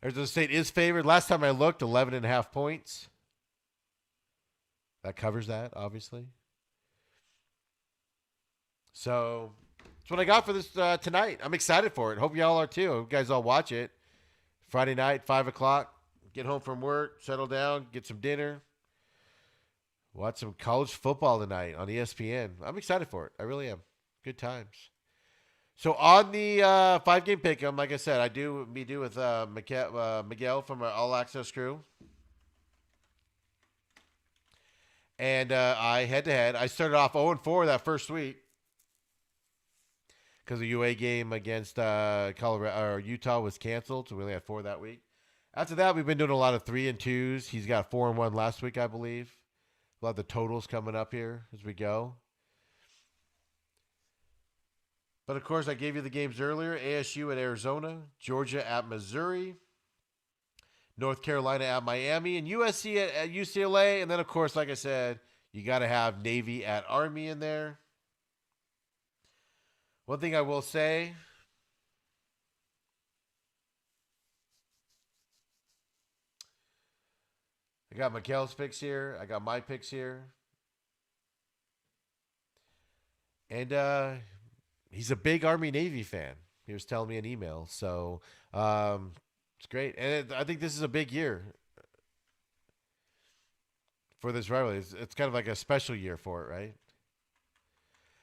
Arizona State is favored. Last time I looked, 11.5 points. That covers that, obviously. So that's what I got for this tonight. I'm excited for it. Hope y'all are too. Hope you guys all watch it. Friday night, 5 o'clock. Get home from work, settle down, get some dinner. Watch some college football tonight on ESPN. I'm excited for it. I really am. Good times. So on the 5-game pick'em, like I said, I do with Miguel from our All Access crew. And I head-to-head. I started off 0-4 that first week because the UA game against Colorado or Utah was canceled, so we only had 4 that week. After that, we've been doing a lot of 3-2s. He's got 4-1 last week, I believe. We'll have the totals coming up here as we go. But of course, I gave you the games earlier. ASU at Arizona, Georgia at Missouri, North Carolina at Miami, and USC at UCLA. And then, of course, like I said, you got to have Navy at Army in there. One thing I will say, I got Mikel's picks here. I got my picks here. And he's a big Army-Navy fan. He was telling me an email. So it's great. And I think this is a big year for this rivalry. It's kind of like a special year for it, right?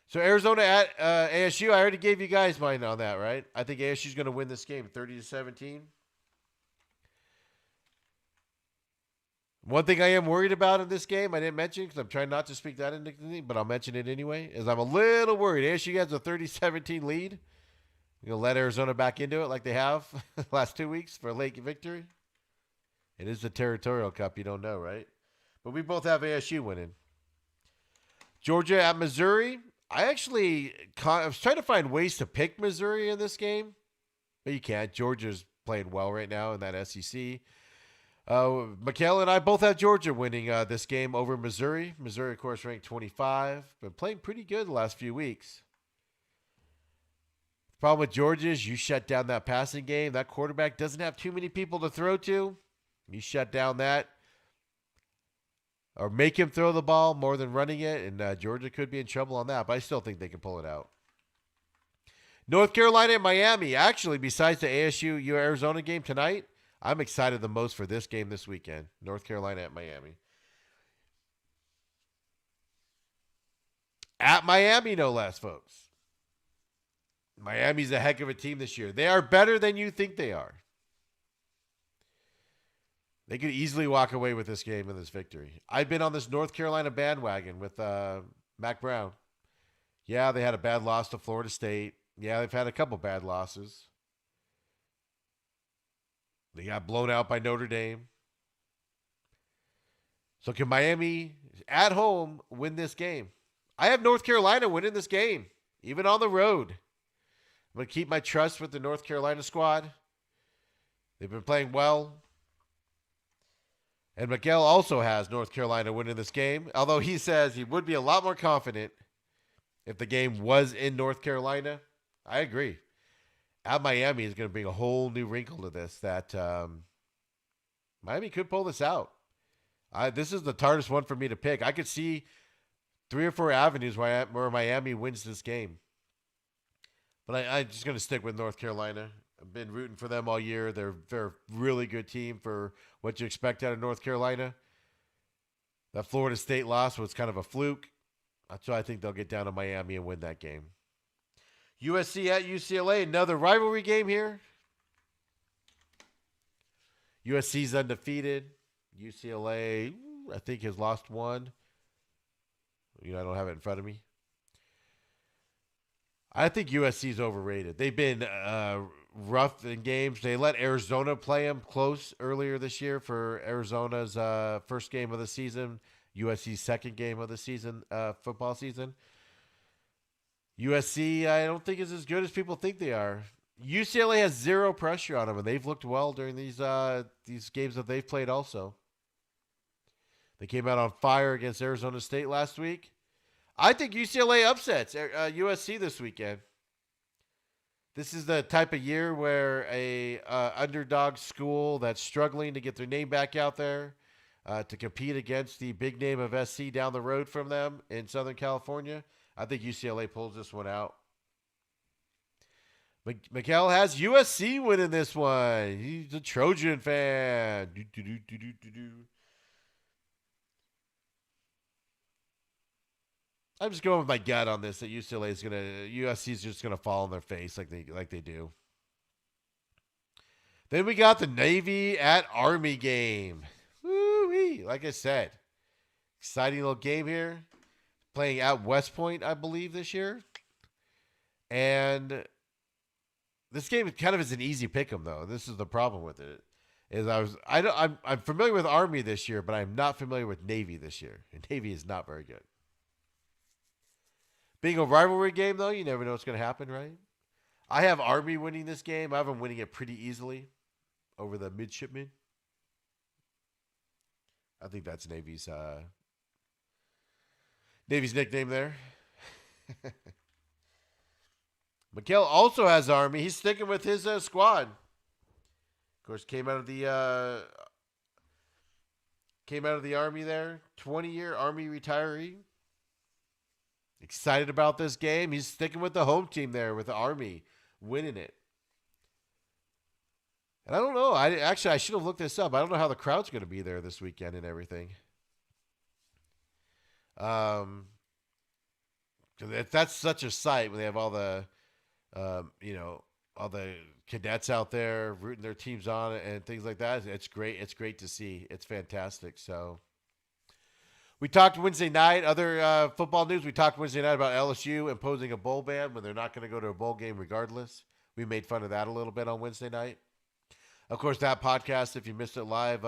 So Arizona at ASU, I already gave you guys mine on that, right? I think ASU is going to win this game 30-17. One thing I am worried about in this game, I didn't mention because I'm trying not to speak that into anything, but I'll mention it anyway, is I'm a little worried. ASU has a 30-17 lead. You're going to let Arizona back into it like they have the last 2 weeks for a late victory. It is the Territorial Cup. You don't know, right? But we both have ASU winning. Georgia at Missouri. I was trying to find ways to pick Missouri in this game, but you can't. Georgia's playing well right now in that SEC. Mikel and I both have Georgia winning this game over Missouri. Missouri, of course, ranked 25. Been playing pretty good the last few weeks. The problem with Georgia is you shut down that passing game. That quarterback doesn't have too many people to throw to. You shut down that or make him throw the ball more than running it, and Georgia could be in trouble on that, but I still think they can pull it out. North Carolina and Miami. Actually, besides the ASU-Arizona game tonight, I'm excited the most for this game this weekend. North Carolina at Miami. At Miami, no less, folks. Miami's a heck of a team this year. They are better than you think they are. They could easily walk away with this game and this victory. I've been on this North Carolina bandwagon with Mac Brown. Yeah, they had a bad loss to Florida State. Yeah, they've had a couple bad losses. They got blown out by Notre Dame. So can Miami at home win this game? I have North Carolina winning this game, even on the road. I'm going to keep my trust with the North Carolina squad. They've been playing well. And Miguel also has North Carolina winning this game, although he says he would be a lot more confident if the game was in North Carolina. I agree. At Miami is going to bring a whole new wrinkle to this that Miami could pull this out. This is the hardest one for me to pick. I could see 3 or 4 avenues where Miami wins this game. But I'm just going to stick with North Carolina. I've been rooting for them all year. They're a really good team for what you expect out of North Carolina. That Florida State loss was kind of a fluke. So I think they'll get down to Miami and win that game. USC at UCLA, another rivalry game here. USC's undefeated. UCLA, I think, has lost one. I don't have it in front of me. I think USC's overrated. They've been rough in games. They let Arizona play them close earlier this year for Arizona's first game of the season, USC's second game of the season, football season. USC, I don't think is as good as people think they are. UCLA has zero pressure on them, and they've looked well during these games that they've played also. They came out on fire against Arizona State last week. I think UCLA upsets USC this weekend. This is the type of year where a underdog school that's struggling to get their name back out there to compete against the big name of SC down the road from them in Southern California. I think UCLA pulls this one out. Mikel has USC winning this one. He's a Trojan fan. I'm just going with my gut on this that USC is just gonna fall on their face like they do. Then we got the Navy at Army game. Woo-wee. Like I said, exciting little game here. Playing at West Point, I believe, this year. And this game kind of is an easy pick 'em, though. This is the problem with it. I'm familiar with Army this year, but I'm not familiar with Navy this year. And Navy is not very good. Being a rivalry game, though, you never know what's going to happen, right? I have Army winning this game. I have them winning it pretty easily over the midshipmen. I think that's Navy's nickname there. Mikhail also has Army. He's sticking with his squad. Of course, came out of the Army there. 20-year Army retiree. Excited about this game. He's sticking with the home team there with the Army, winning it. And I don't know. I should have looked this up. I don't know how the crowd's going to be there this weekend and everything. That's such a sight when they have all the, all the cadets out there rooting their teams on and things like that. It's great. It's great to see. It's fantastic. So we talked Wednesday night, other football news. We talked Wednesday night about LSU imposing a bowl ban when they're not going to go to a bowl game regardless. We made fun of that a little bit on Wednesday night. Of course, that podcast, if you missed it live,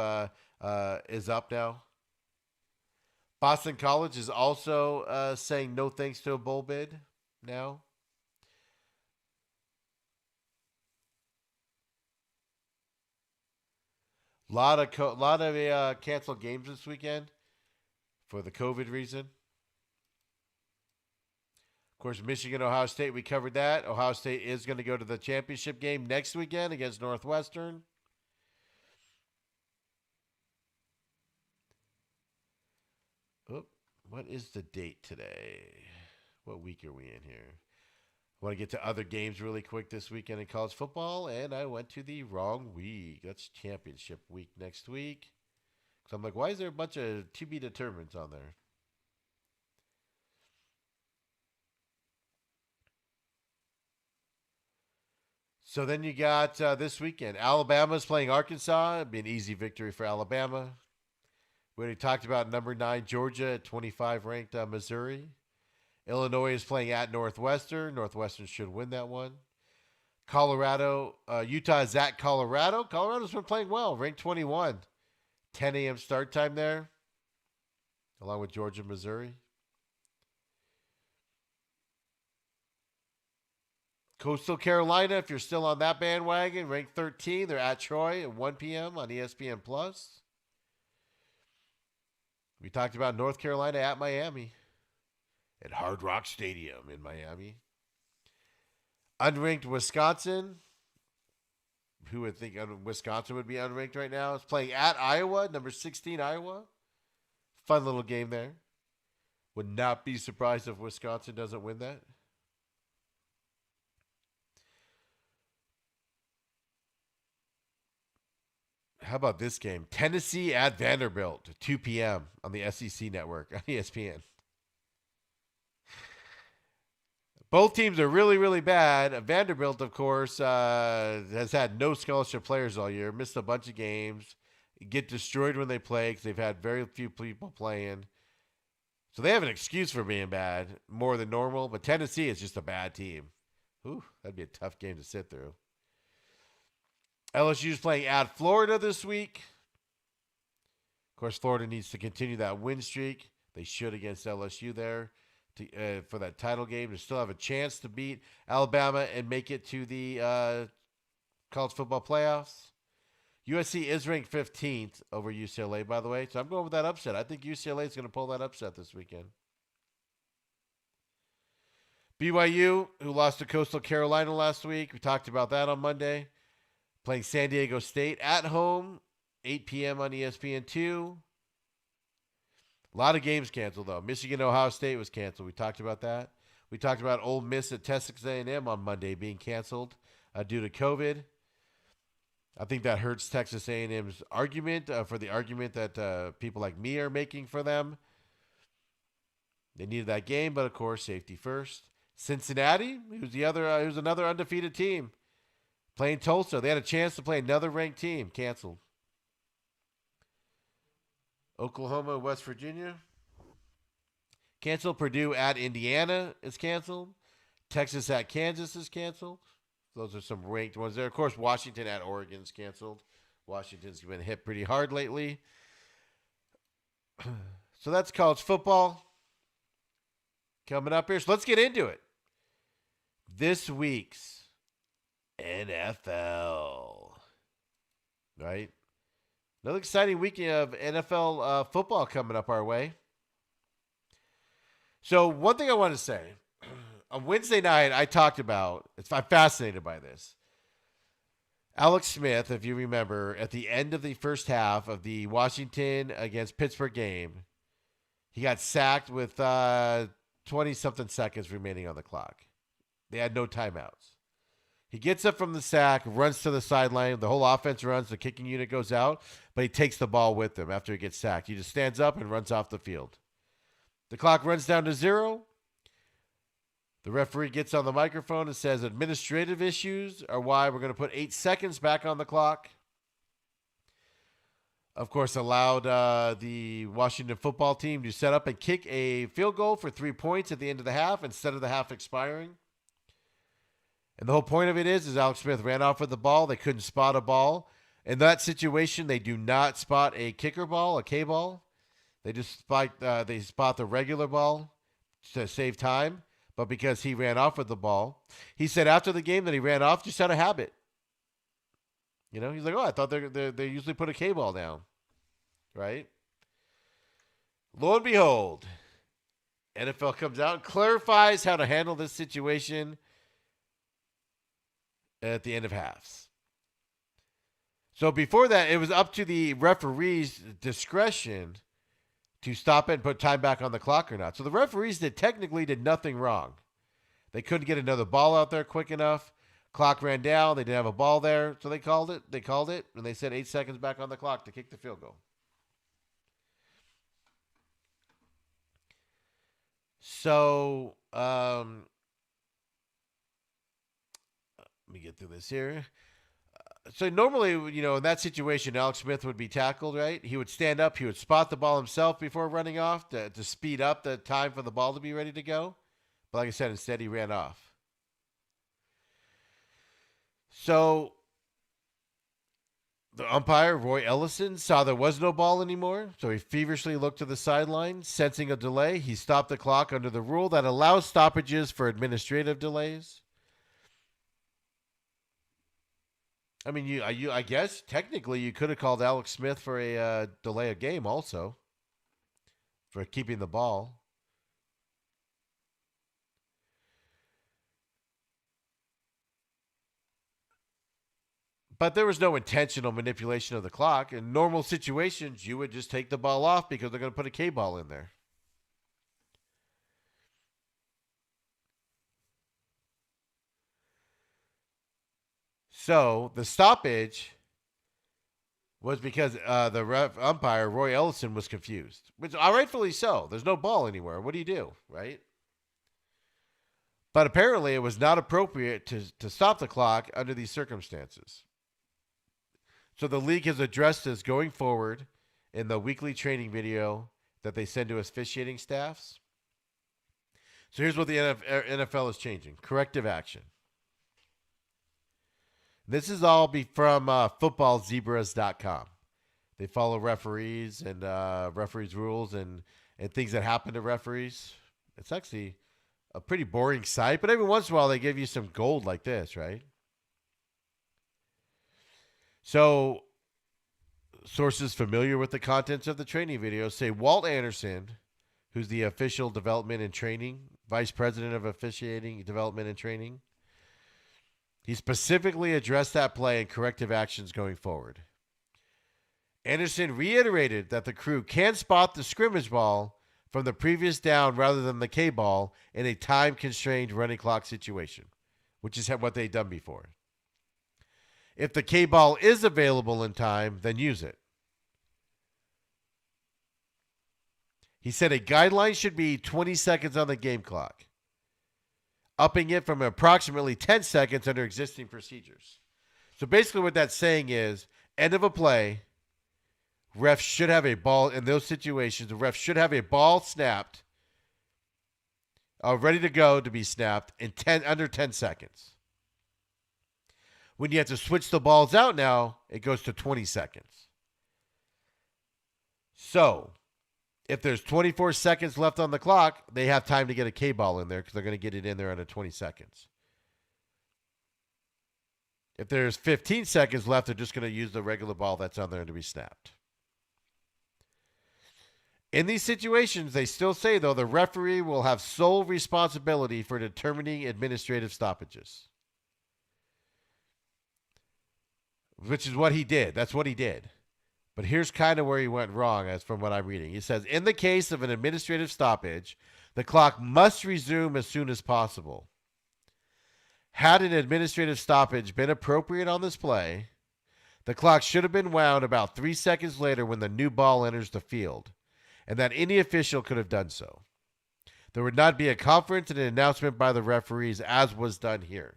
is up now. Boston College is also saying no thanks to a bowl bid now. Lot of canceled games this weekend for the COVID reason. Of course, Michigan, Ohio State, we covered that. Ohio State is going to go to the championship game next weekend against Northwestern. Oh, what is the date today? What week are we in here? I want to get to other games really quick this weekend in college football, and I went to the wrong week. That's championship week next week. So I'm like, why is there a bunch of to be determineds on there? So then you got this weekend. Alabama's playing Arkansas. It'd be an easy victory for Alabama. We already talked about number 9 Georgia at 25 ranked Missouri. Illinois is playing at Northwestern. Northwestern should win that one. Colorado, Utah is at Colorado. Colorado's been playing well, ranked 21. 10 a.m. start time there, along with Georgia, Missouri. Coastal Carolina, if you're still on that bandwagon, ranked 13. They're at Troy at 1 p.m. on ESPN+. We talked about North Carolina at Miami, at Hard Rock Stadium in Miami. Unranked Wisconsin. Who would think Wisconsin would be unranked right now? It's playing at Iowa, number 16 Iowa. Fun little game there. Would not be surprised if Wisconsin doesn't win that. How about this game? Tennessee at Vanderbilt, 2 p.m. on the SEC network on ESPN. Both teams are really, really bad. Vanderbilt, of course, has had no scholarship players all year, missed a bunch of games, get destroyed when they play because they've had very few people playing. So they have an excuse for being bad, more than normal. But Tennessee is just a bad team. Ooh, that'd be a tough game to sit through. LSU is playing at Florida this week. Of course, Florida needs to continue that win streak. They should against LSU there for that title game to still have a chance to beat Alabama and make it to the college football playoffs. USC is ranked 15th over UCLA, by the way. So I'm going with that upset. I think UCLA is going to pull that upset this weekend. BYU, who lost to Coastal Carolina last week. We talked about that on Monday. Playing San Diego State at home, 8 p.m. on ESPN2. A lot of games canceled, though. Michigan, Ohio State was canceled. We talked about that. We talked about Ole Miss at Texas A&M on Monday being canceled due to COVID. I think that hurts Texas A&M's argument for the argument that people like me are making for them. They needed that game, but of course, safety first. Cincinnati, who's another undefeated team. Playing Tulsa. They had a chance to play another ranked team. Canceled. Oklahoma, West Virginia. Canceled. Purdue at Indiana is canceled. Texas at Kansas is canceled. Those are some ranked ones there. Of course, Washington at Oregon is canceled. Washington's been hit pretty hard lately. So that's college football coming up here. So let's get into it. This week's NFL. Right? Another exciting weekend of NFL football coming up our way. So one thing I want to say, on Wednesday night I talked about, I'm fascinated by this. Alex Smith, if you remember, at the end of the first half of the Washington against Pittsburgh game, he got sacked with 20-something seconds remaining on the clock. They had no timeouts. He gets up from the sack, runs to the sideline. The whole offense runs. The kicking unit goes out, but he takes the ball with him after he gets sacked. He just stands up and runs off the field. The clock runs down to 0. The referee gets on the microphone and says administrative issues are why we're going to put 8 seconds back on the clock. Of course, allowed the Washington football team to set up and kick a field goal for 3 points at the end of the half instead of the half expiring. And the whole point of it is Alex Smith ran off with the ball. They couldn't spot a ball. In that situation, they do not spot a kicker ball, a K ball. They just spot the regular ball to save time. But because he ran off with the ball, he said after the game that he ran off just out of habit. You know, he's like, oh, I thought they usually put a K ball down, right? Lo and behold, NFL comes out and clarifies how to handle this situation at the end of halves. So before that, it was up to the referee's discretion to stop it and put time back on the clock or not. So the referees technically did nothing wrong. They couldn't get another ball out there quick enough. Clock ran down. They didn't have a ball there. So they called it. And they said 8 seconds back on the clock to kick the field goal. So, let me get through this here. So normally, you know, in that situation, Alex Smith would be tackled, right? He would stand up. He would spot the ball himself before running off to speed up the time for the ball to be ready to go. But like I said, instead he ran off. So the umpire, Roy Ellison, saw there was no ball anymore. So he feverishly looked to the sideline, sensing a delay. He stopped the clock under the rule that allows stoppages for administrative delays. I mean, I guess technically you could have called Alex Smith for a delay of game also for keeping the ball. But there was no intentional manipulation of the clock. In normal situations, you would just take the ball off because they're going to put a K ball in there. So the stoppage was because the umpire, Roy Ellison, was confused, which rightfully so. There's no ball anywhere. What do you do, right? But apparently it was not appropriate to stop the clock under these circumstances. So the league has addressed this going forward in the weekly training video that they send to officiating staffs. So here's what the NFL is changing. Corrective action. This is all from footballzebras.com. They follow referees and referees' rules and things that happen to referees. It's actually a pretty boring site, but every once in a while they give you some gold like this, right? So sources familiar with the contents of the training video say Walt Anderson, who's the official development and training, vice president of officiating, development and training, he specifically addressed that play and corrective actions going forward. Anderson reiterated that the crew can spot the scrimmage ball from the previous down rather than the K ball in a time-constrained running clock situation, which is what they've done before. If the K ball is available in time, then use it. He said a guideline should be 20 seconds on the game clock, upping it from approximately 10 seconds under existing procedures. So basically what that's saying is, end of a play, refs should have a ball in those situations. The refs should have a ball snapped, ready to go to be snapped in under 10 seconds. When you have to switch the balls out now, it goes to 20 seconds. So, if there's 24 seconds left on the clock, they have time to get a K ball in there because they're going to get it in there under 20 seconds. If there's 15 seconds left, they're just going to use the regular ball that's on there to be snapped. In these situations, they still say, though, the referee will have sole responsibility for determining administrative stoppages. Which is what he did. That's what he did. But here's kind of where he went wrong, as from what I'm reading. He says, in the case of an administrative stoppage, the clock must resume as soon as possible. Had an administrative stoppage been appropriate on this play, the clock should have been wound about 3 seconds later when the new ball enters the field, and that any official could have done so. There would not be a conference and an announcement by the referees as was done here.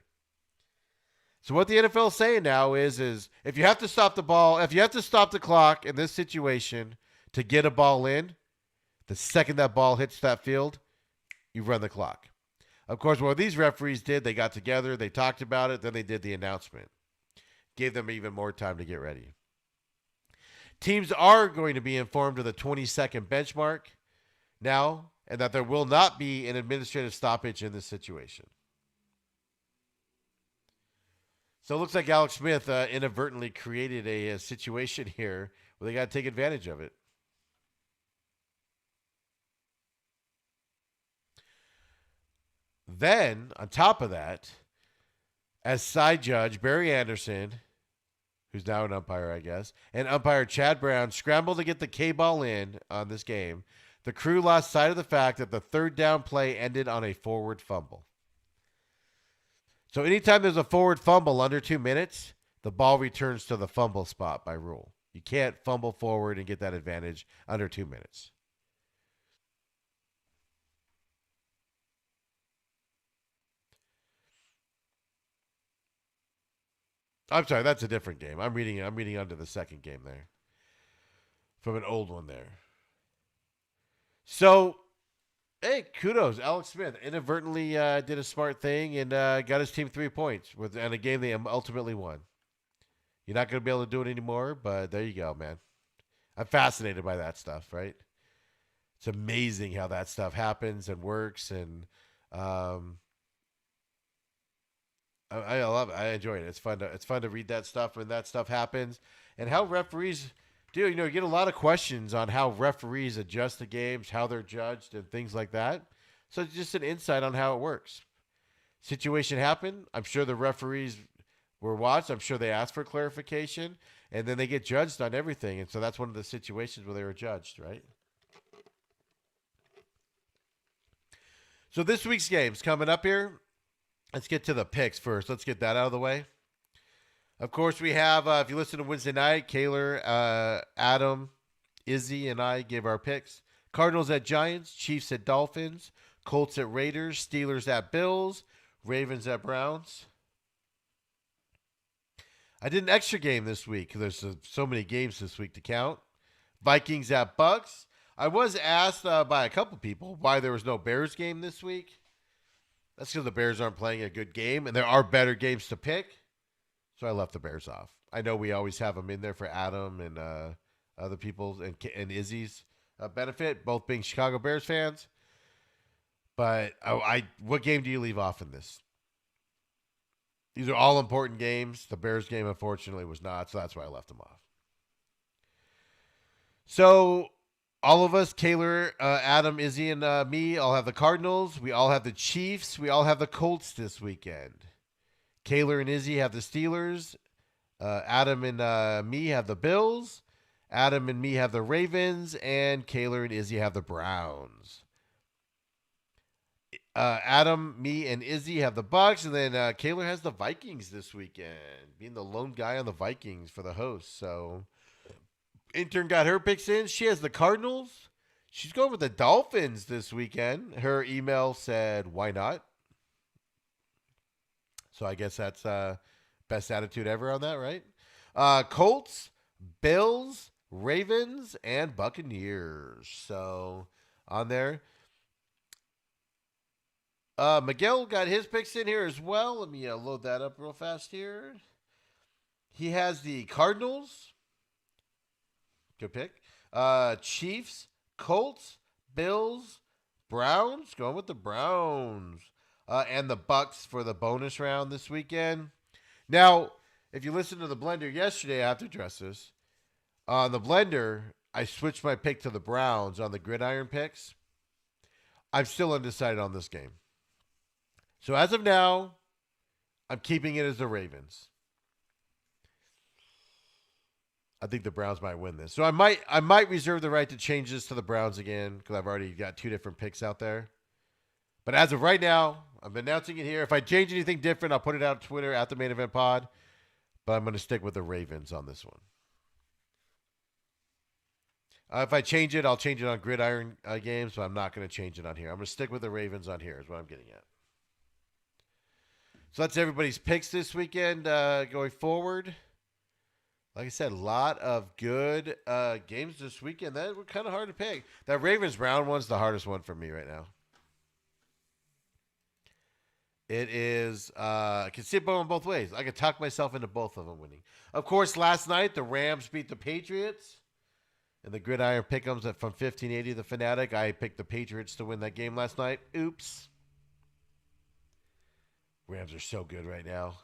So what the NFL is saying now is if you have to stop the ball, if you have to stop the clock in this situation to get a ball in, the second that ball hits that field, you run the clock. Of course, what these referees did, they got together, they talked about it, then they did the announcement. Gave them even more time to get ready. Teams are going to be informed of the 20-second benchmark now, and that there will not be an administrative stoppage in this situation. So it looks like Alex Smith inadvertently created a situation here where they got to take advantage of it. Then, on top of that, as side judge, Barry Anderson, who's now an umpire, I guess, and umpire Chad Brown scrambled to get the K-ball in on this game. The crew lost sight of the fact that the third down play ended on a forward fumble. So anytime there's a forward fumble under 2 minutes, the ball returns to the fumble spot by rule. You can't fumble forward and get that advantage under 2 minutes. I'm sorry, that's a different game. I'm reading under the second game there. From an old one there. So, hey, kudos. Alex Smith inadvertently did a smart thing and got his team 3 points in a game they ultimately won. You're not going to be able to do it anymore, but there you go, man. I'm fascinated by that stuff, right? It's amazing how that stuff happens and works, and I love it. I enjoy it. It's fun to read that stuff when that stuff happens, and how referees do. You get a lot of questions on how referees adjust the games, how they're judged, and things like that. So it's just an insight on how it works. Situation happened. I'm sure the referees were watched. I'm sure they asked for clarification, and then they get judged on everything. And so that's one of the situations where they were judged, right? So this week's game's coming up here. Let's get to the picks first. Let's get that out of the way. Of course, we have, if you listen to Wednesday night, Kaler, Adam, Izzy, and I gave our picks. Cardinals at Giants, Chiefs at Dolphins, Colts at Raiders, Steelers at Bills, Ravens at Browns. I did an extra game this week because there's so many games this week to count. Vikings at Bucks. I was asked by a couple people why there was no Bears game this week. That's because the Bears aren't playing a good game, and there are better games to pick. So I left the Bears off. I know we always have them in there for Adam and other people's and Izzy's benefit, both being Chicago Bears fans. But what game do you leave off in this? These are all important games. The Bears game, unfortunately, was not, so that's why I left them off. So all of us, Kaler, Adam, Izzy, and me, all have the Cardinals. We all have the Chiefs. We all have the Colts this weekend. Kaler and Izzy have the Steelers. Adam and me have the Bills. Adam and me have the Ravens. And Kaler and Izzy have the Browns. Adam, me, and Izzy have the Bucks. And then Kaler has the Vikings this weekend, being the lone guy on the Vikings for the host. So intern got her picks in. She has the Cardinals. She's going with the Dolphins this weekend. Her email said, why not? So I guess that's best attitude ever on that, right? Colts, Bills, Ravens, and Buccaneers. So on there. Miguel got his picks in here as well. Let me load that up real fast here. He has the Cardinals. Good pick. Chiefs, Colts, Bills, Browns. Going with the Browns. And the Bucks for the bonus round this weekend. Now, if you listened to the blender yesterday, I have to address this. On the blender, I switched my pick to the Browns on the gridiron picks. I'm still undecided on this game. So as of now, I'm keeping it as the Ravens. I think the Browns might win this. So I might reserve the right to change this to the Browns again because I've already got two different picks out there. But as of right now, I'm announcing it here. If I change anything different, I'll put it out on Twitter at the Main Event Pod. But I'm going to stick with the Ravens on this one. If I change it, I'll change it on gridiron games, but I'm not going to change it on here. I'm going to stick with the Ravens on here is what I'm getting at. So that's everybody's picks this weekend going forward. Like I said, a lot of good games this weekend. That were kind of hard to pick. That Ravens-Brown one's the hardest one for me right now. It is, I can see it going both ways. I can talk myself into both of them winning. Of course, last night, the Rams beat the Patriots. And the gridiron pick'ems from 1580, the Fanatic. I picked the Patriots to win that game last night. Oops. Rams are so good right now.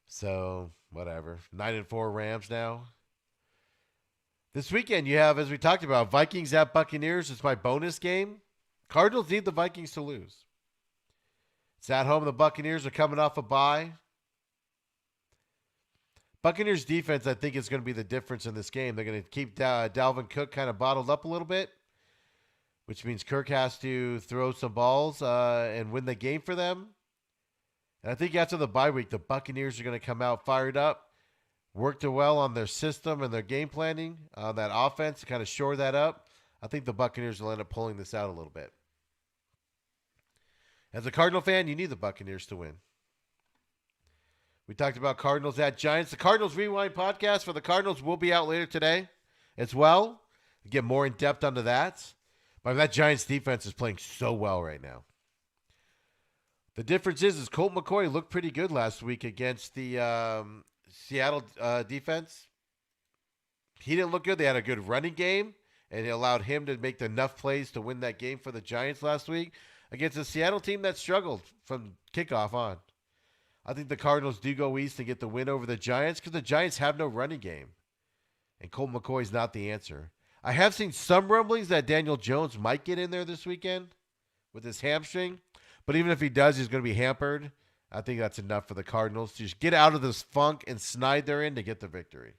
So, whatever. 9-4 Rams now. This weekend, you have, as we talked about, Vikings at Buccaneers. It's my bonus game. Cardinals need the Vikings to lose. It's at home. The Buccaneers are coming off a bye. Buccaneers defense, I think, is going to be the difference in this game. They're going to keep Dalvin Cook kind of bottled up a little bit, which means Kirk has to throw some balls and win the game for them. And I think after the bye week, the Buccaneers are going to come out fired up, worked well on their system and their game planning on that offense to kind of shore that up. I think the Buccaneers will end up pulling this out a little bit. As a Cardinal fan, you need the Buccaneers to win. We talked about Cardinals at Giants. The Cardinals Rewind podcast for the Cardinals will be out later today as well. We'll get more in depth onto that. But that Giants defense is playing so well right now. The difference is Colt McCoy looked pretty good last week against the Seattle defense. He didn't look good. They had a good running game, and it allowed him to make enough plays to win that game for the Giants last week against a Seattle team that struggled from kickoff on. I think the Cardinals do go east and get the win over the Giants because the Giants have no running game. And Colt McCoy is not the answer. I have seen some rumblings that Daniel Jones might get in there this weekend with his hamstring. But even if he does, he's going to be hampered. I think that's enough for the Cardinals to just get out of this funk and snide they're in to get the victory.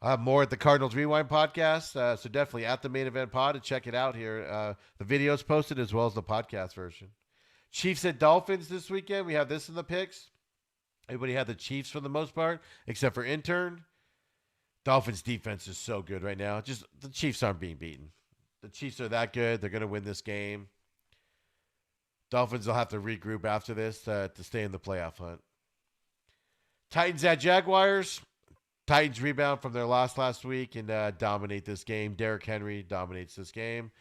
I'll have more at the Cardinals Rewind podcast. So definitely at the Main Event Pod to check it out here. The video's posted as well as the podcast version. Chiefs at Dolphins this weekend. We have this in the picks. Everybody had the Chiefs for the most part, except for Intern. Dolphins defense is so good right now. Just the Chiefs aren't being beaten. The Chiefs are that good. They're going to win this game. Dolphins will have to regroup after this to stay in the playoff hunt. Titans at Jaguars. Titans rebound from their loss last week and dominate this game. Derrick Henry dominates this game.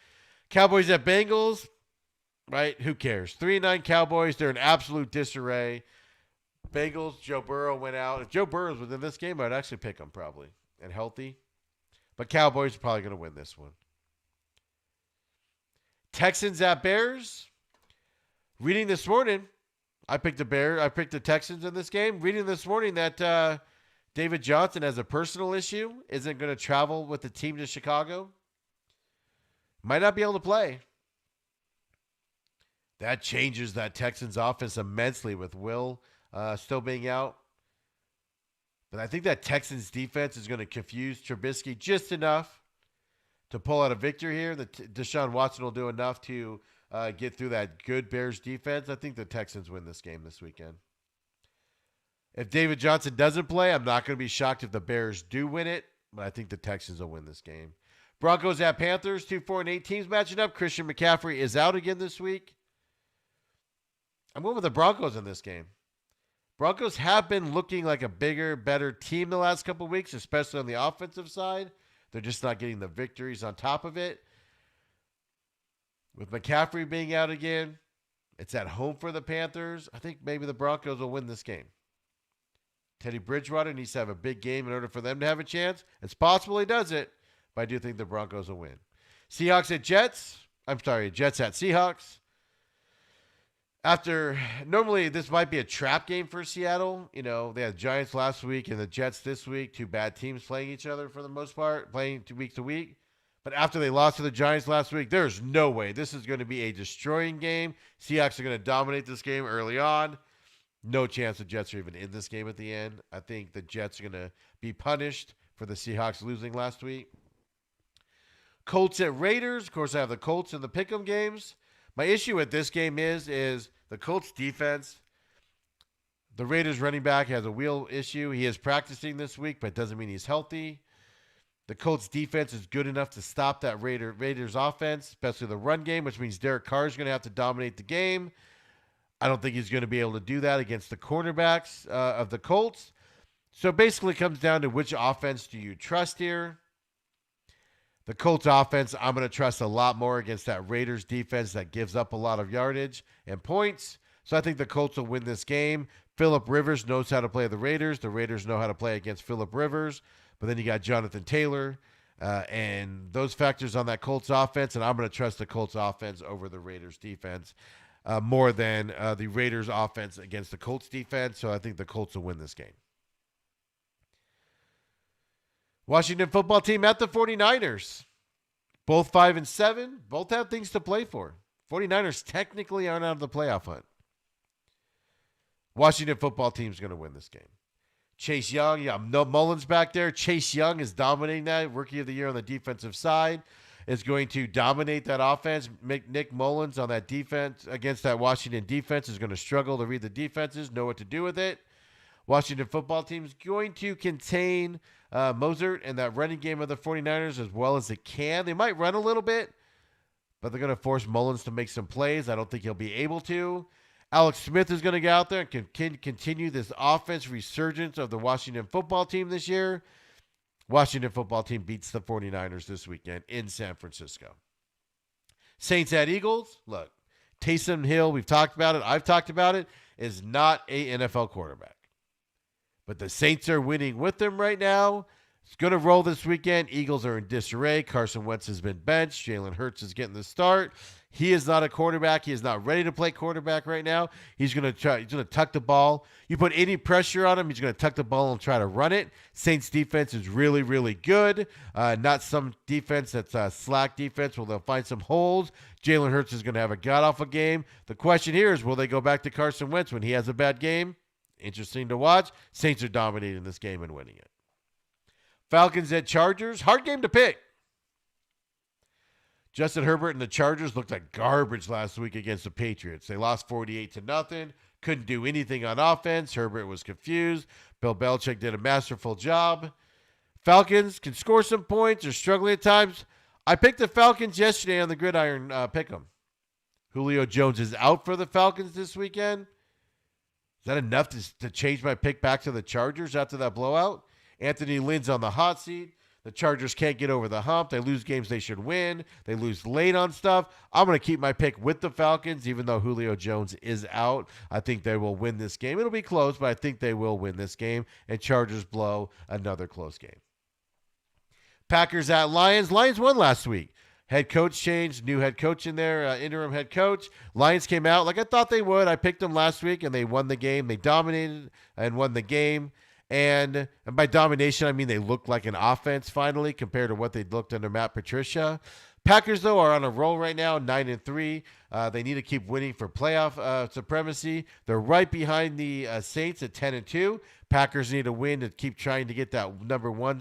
Cowboys at Bengals. Right? Who cares? 3-9 Cowboys. They're in absolute disarray. Bengals, Joe Burrow went out. If Joe Burrow was in this game, I'd actually pick him probably and healthy. But Cowboys are probably going to win this one. Texans at Bears. Reading this morning, I picked the Texans in this game. Reading this morning that David Johnson has a personal issue, isn't going to travel with the team to Chicago. Might not be able to play. That changes that Texans offense immensely with Will still being out. But I think that Texans defense is going to confuse Trubisky just enough to pull out a victory here. Deshaun Watson will do enough to get through that good Bears defense. I think the Texans win this game this weekend. If David Johnson doesn't play, I'm not going to be shocked if the Bears do win it, but I think the Texans will win this game. Broncos at Panthers, 2-4-8 teams matching up. Christian McCaffrey is out again this week. I'm going with the Broncos in this game. Broncos have been looking like a bigger, better team the last couple of weeks, especially on the offensive side. They're just not getting the victories on top of it. With McCaffrey being out again, It's at home for the Panthers. I think maybe the Broncos will win this game. Teddy Bridgewater needs to have a big game in order for them to have a chance. It's possible he does it, but I do think the Broncos will win. Seahawks at Jets. Jets at Seahawks. Normally this might be a trap game for Seattle. You know, they had Giants last week and the Jets this week. Two bad teams playing each other for the most part, playing week to week. But after they lost to the Giants last week, there's no way this is going to be a destroying game. Seahawks are going to dominate this game early on. No chance the Jets are even in this game at the end. I think the Jets are going to be punished for the Seahawks losing last week. Colts at Raiders. Of course, I have the Colts in the pick'em games. My issue with this game is the Colts defense. The Raiders running back has a wheel issue. He is practicing this week, but it doesn't mean he's healthy. The Colts defense is good enough to stop that Raiders offense, especially the run game, which means Derek Carr is going to have to dominate the game. I don't think he's going to be able to do that against the cornerbacks of the Colts. So basically it comes down to which offense do you trust here. The Colts offense, I'm going to trust a lot more against that Raiders defense that gives up a lot of yardage and points. So I think the Colts will win this game. Phillip Rivers knows how to play the Raiders. The Raiders know how to play against Phillip Rivers. But then you got Jonathan Taylor and those factors on that Colts offense. And I'm going to trust the Colts offense over the Raiders defense more than the Raiders offense against the Colts defense. So I think the Colts will win this game. Washington football team at the 49ers. Both 5-7. Both have things to play for. 49ers technically aren't out of the playoff hunt. Washington football team is going to win this game. Chase Young, no Mullins back there. Chase Young is dominating that. Rookie of the year on the defensive side is going to dominate that offense. Nick Mullins on that defense against that Washington defense is going to struggle to read the defenses, know what to do with it. Washington football team is going to contain Mostert and that running game of the 49ers as well as it can. They might run a little bit, but they're going to force Mullins to make some plays. I don't think he'll be able to. Alex Smith is going to get out there and continue this offense resurgence of the Washington football team this year. Washington football team beats the 49ers this weekend in San Francisco. Saints at Eagles. Look, Taysom Hill, we've talked about it. I've talked about it, is not a NFL quarterback. But the Saints are winning with them right now. It's going to roll this weekend. Eagles are in disarray. Carson Wentz has been benched. Jalen Hurts is getting the start. He is not a quarterback. He is not ready to play quarterback right now. He's going to tuck the ball. You put any pressure on him, he's going to tuck the ball and try to run it. Saints defense is really, really good. Not some defense that's slack defense where they'll find some holes. Jalen Hurts is going to have a god-awful game. The question here is, will they go back to Carson Wentz when he has a bad game? Interesting to watch. Saints are dominating this game and winning it. Falcons at Chargers. Hard game to pick. Justin Herbert and the Chargers looked like garbage last week against the Patriots. They lost 48-0. Couldn't do anything on offense. Herbert was confused. Bill Belichick did a masterful job. Falcons can score some points. They're struggling at times. I picked the Falcons yesterday on the Gridiron Pick'em. Julio Jones is out for the Falcons this weekend. Is that enough to change my pick back to the Chargers after that blowout? Anthony Lynn's on the hot seat. The Chargers can't get over the hump. They lose games they should win. They lose late on stuff. I'm going to keep my pick with the Falcons, even though Julio Jones is out. I think they will win this game. It'll be close, but I think they will win this game, and Chargers blow another close game. Packers at Lions. Lions won last week. Head coach changed, new head coach in there, interim head coach. Lions came out like I thought they would. I picked them last week, and they won the game. They dominated and won the game. And by domination, I mean they looked like an offense finally compared to what they looked under Matt Patricia. Packers, though, are on a roll right now, 9-3. They need to keep winning for playoff supremacy. They're right behind the Saints at 10-2. Packers need to win to keep trying to get that number one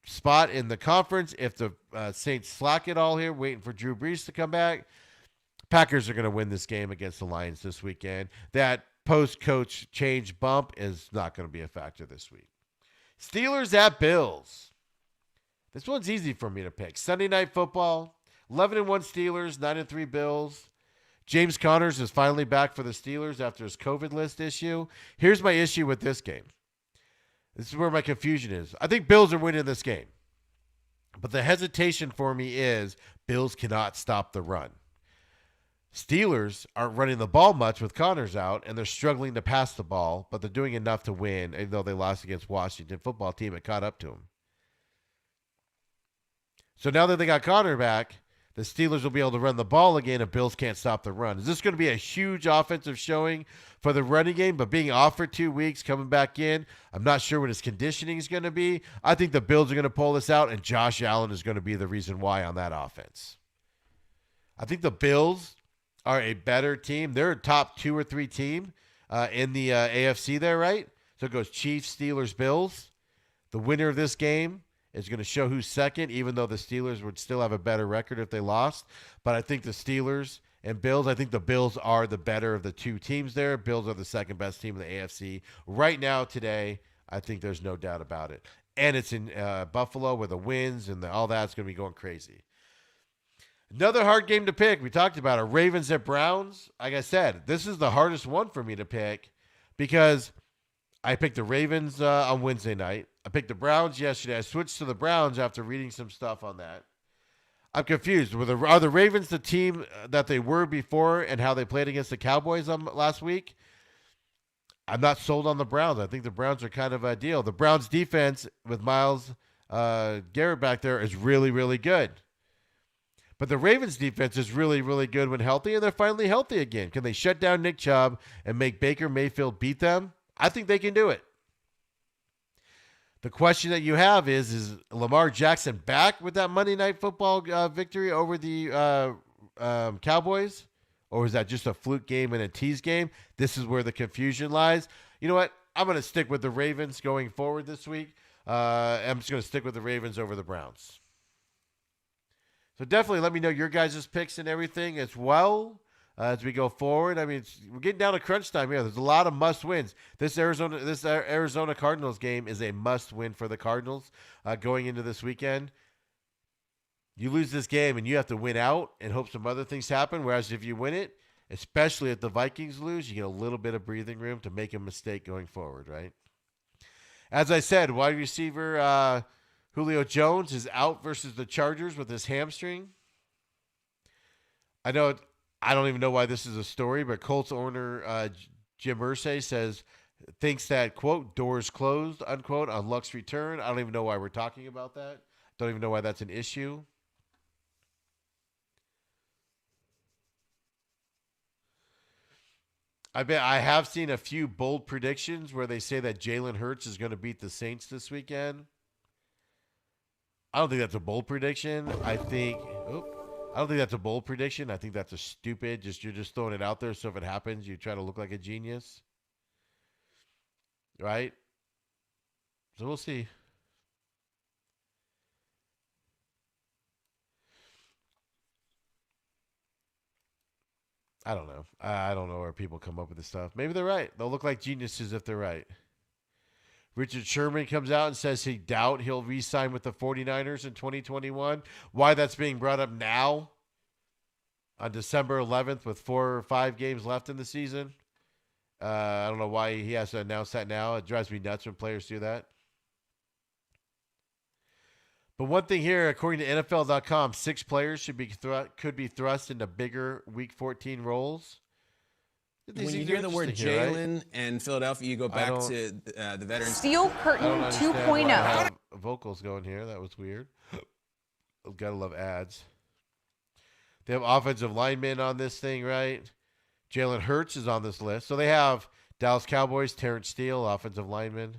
spot in the conference. If the Saints slack it all here, waiting for Drew Brees to come back, Packers are going to win this game against the Lions this weekend. That post-coach change bump is not going to be a factor this week. Steelers at Bills. This one's easy for me to pick. Sunday Night Football, 11-1 Steelers, 9-3 Bills. James Connors is finally back for the Steelers after his COVID list issue. Here's my issue with this game. This is where my confusion is. I think Bills are winning this game. But the hesitation for me is Bills cannot stop the run. Steelers aren't running the ball much with Connors out, and they're struggling to pass the ball, but they're doing enough to win, even though they lost against Washington football team. It caught up to them. So now that they got Connor back, the Steelers will be able to run the ball again if Bills can't stop the run. Is this going to be a huge offensive showing for the running game? But being off for 2 weeks, coming back in, I'm not sure what his conditioning is going to be. I think the Bills are going to pull this out, and Josh Allen is going to be the reason why on that offense. I think the Bills are a better team. They're a top 2 or 3 team in the AFC there, right? So it goes Chiefs, Steelers, Bills. The winner of this game is going to show who's second, even though the Steelers would still have a better record if they lost. But I think the Steelers and Bills, I think the Bills are the better of the 2 teams there. Bills are the second best team in the AFC. Right now, today, I think there's no doubt about it. And it's in Buffalo where the wins and all that's going to be going crazy. Another hard game to pick. We talked about it. Ravens at Browns. Like I said, this is the hardest one for me to pick because I picked the Ravens on Wednesday night. I picked the Browns yesterday. I switched to the Browns after reading some stuff on that. I'm confused. Are the Ravens the team that they were before and how they played against the Cowboys last week? I'm not sold on the Browns. I think the Browns are kind of ideal. The Browns defense with Myles Garrett back there is really, really good. But the Ravens defense is really, really good when healthy, and they're finally healthy again. Can they shut down Nick Chubb and make Baker Mayfield beat them? I think they can do it. The question that you have is Lamar Jackson back with that Monday Night Football victory over the Cowboys? Or is that just a fluke game and a tease game? This is where the confusion lies. You know what? I'm going to stick with the Ravens going forward this week. I'm just going to stick with the Ravens over the Browns. So definitely let me know your guys' picks and everything as well as we go forward. I mean, we're getting down to crunch time here. There's a lot of must wins. This Arizona Cardinals game is a must win for the Cardinals going into this weekend. You lose this game and you have to win out and hope some other things happen. Whereas if you win it, especially if the Vikings lose, you get a little bit of breathing room to make a mistake going forward, right? As I said, wide receiver Julio Jones is out versus the Chargers with his hamstring. I don't even know why this is a story, but Colts owner Jim Irsay thinks that, quote, doors closed, unquote, on Luck's return. I don't even know why we're talking about that. Don't even know why that's an issue. I have seen a few bold predictions where they say that Jalen Hurts is going to beat the Saints this weekend. I don't think that's a bold prediction. I don't think that's a bold prediction. I think that's a stupid. You're just throwing it out there. So if it happens, you try to look like a genius, right? So we'll see. I don't know. I don't know where people come up with this stuff. Maybe they're right. They'll look like geniuses if they're right. Richard Sherman comes out and says he doubt he'll re-sign with the 49ers in 2021. Why that's being brought up now on December 11th with 4 or 5 games left in the season. I don't know why he has to announce that now. It drives me nuts when players do that. But one thing here, according to NFL.com, 6 players could be thrust into bigger Week 14 roles. When you hear the word Jalen and Philadelphia, you go back to the veterans. Steel Curtain 2.0. Vocals going here. That was weird. Gotta love ads. They have offensive linemen on this thing, right? Jalen Hurts is on this list. So they have Dallas Cowboys, Terrence Steele, offensive lineman,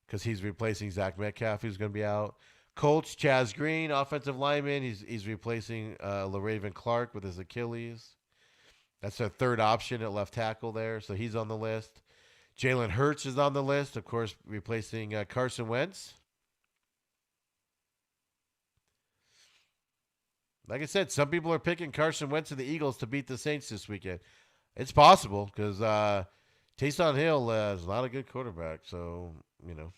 because he's replacing Zach Metcalf, who's going to be out. Colts, Chaz Green, offensive lineman. He's replacing LaRaven Clark with his Achilles. That's their third option at left tackle there, so he's on the list. Jalen Hurts is on the list, of course, replacing Carson Wentz. Like I said, some people are picking Carson Wentz and the Eagles to beat the Saints this weekend. It's possible because Taysom Hill is not a good quarterback, so, you know.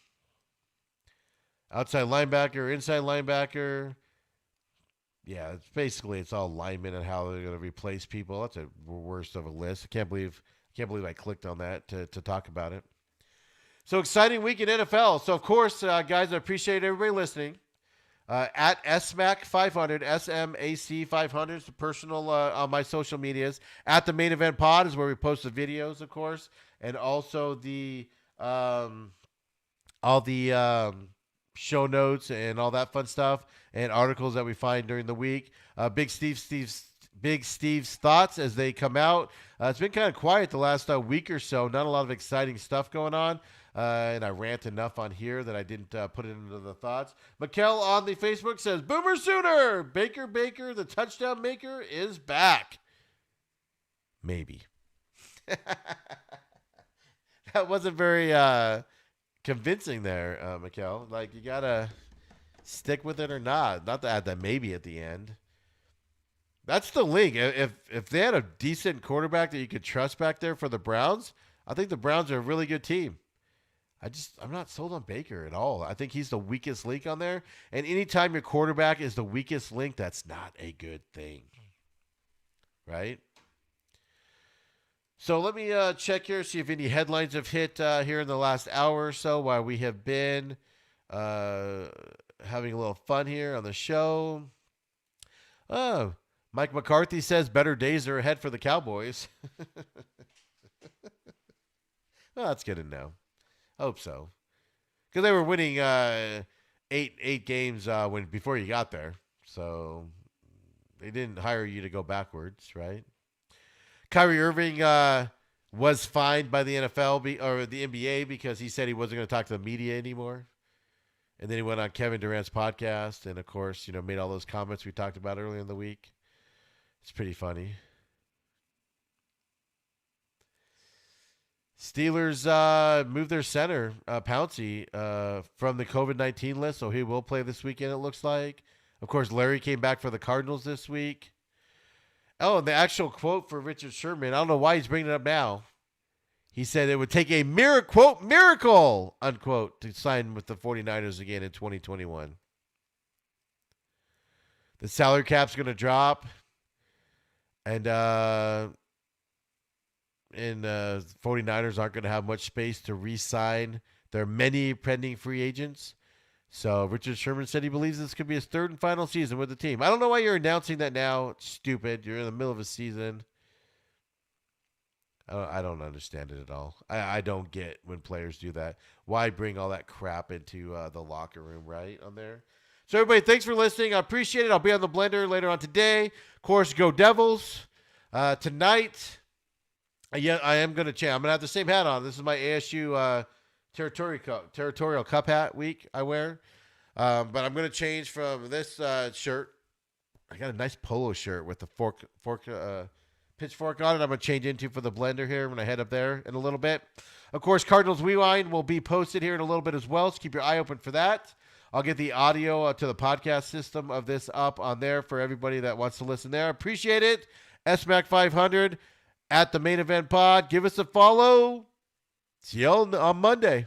Outside linebacker, inside linebacker. Yeah, it's all linemen and how they're going to replace people. That's a worst of a list. I can't believe I clicked on that to talk about it. So exciting week in NFL. So of course, guys, I appreciate everybody listening. at SMAC 500, SMAC 500 is the personal on my social medias. At the Main Event Pod is where we post the videos, of course, and also the all the show notes and all that fun stuff and articles that we find during the week. Big Steve's thoughts as they come out. It's been kind of quiet the last week or so. Not a lot of exciting stuff going on. And I rant enough on here that I didn't put it into the thoughts. Mikkel on the Facebook says, Boomer Sooner! Baker, the touchdown maker, is back. Maybe. That wasn't very convincing there, Mikkel. Like, you got to stick with it or not. Not to add that maybe at the end. That's the league. If they had a decent quarterback that you could trust back there for the Browns, I think the Browns are a really good team. I'm not sold on Baker at all. I think he's the weakest link on there. And anytime your quarterback is the weakest link, that's not a good thing. Right? So let me check here, see if any headlines have hit here in the last hour or so while we have been having a little fun here on the show. Oh, Mike McCarthy says better days are ahead for the Cowboys. Well, that's good to know. Hope so, because they were winning eight games before you got there, so they didn't hire you to go backwards, right? Kyrie Irving was fined by the NFL or the NBA because he said he wasn't going to talk to the media anymore, and then he went on Kevin Durant's podcast and, of course, made all those comments we talked about earlier in the week. It's pretty funny. Steelers moved their center, Pouncey, from the COVID-19 list, so he will play this weekend, it looks like. Of course, Larry came back for the Cardinals this week. Oh, and the actual quote for Richard Sherman, I don't know why he's bringing it up now. He said it would take a miracle, unquote, to sign with the 49ers again in 2021. The salary cap's going to drop. And 49ers aren't going to have much space to re-sign their many pending free agents. So Richard Sherman said he believes this could be his third and final season with the team. I don't know why you're announcing that now. It's stupid. You're in the middle of a season. I don't understand it at all. I don't get when players do that. Why bring all that crap into the locker room, right, on there? So everybody, thanks for listening. I appreciate it. I'll be on the Blender later on today. Of course, go Devils. Tonight... Yeah, I am going to change. I'm going to have the same hat on. This is my ASU Territorial Cup hat week I wear. But I'm going to change from this shirt. I got a nice polo shirt with the pitchfork on it. I'm going to change into for the Blender here when I head up there in a little bit. Of course, Cardinals Rewind will be posted here in a little bit as well, so keep your eye open for that. I'll get the audio to the podcast system of this up on there for everybody that wants to listen there. Appreciate it. SMAC 500. At the Main Event Pod. Give us a follow. See you on Monday.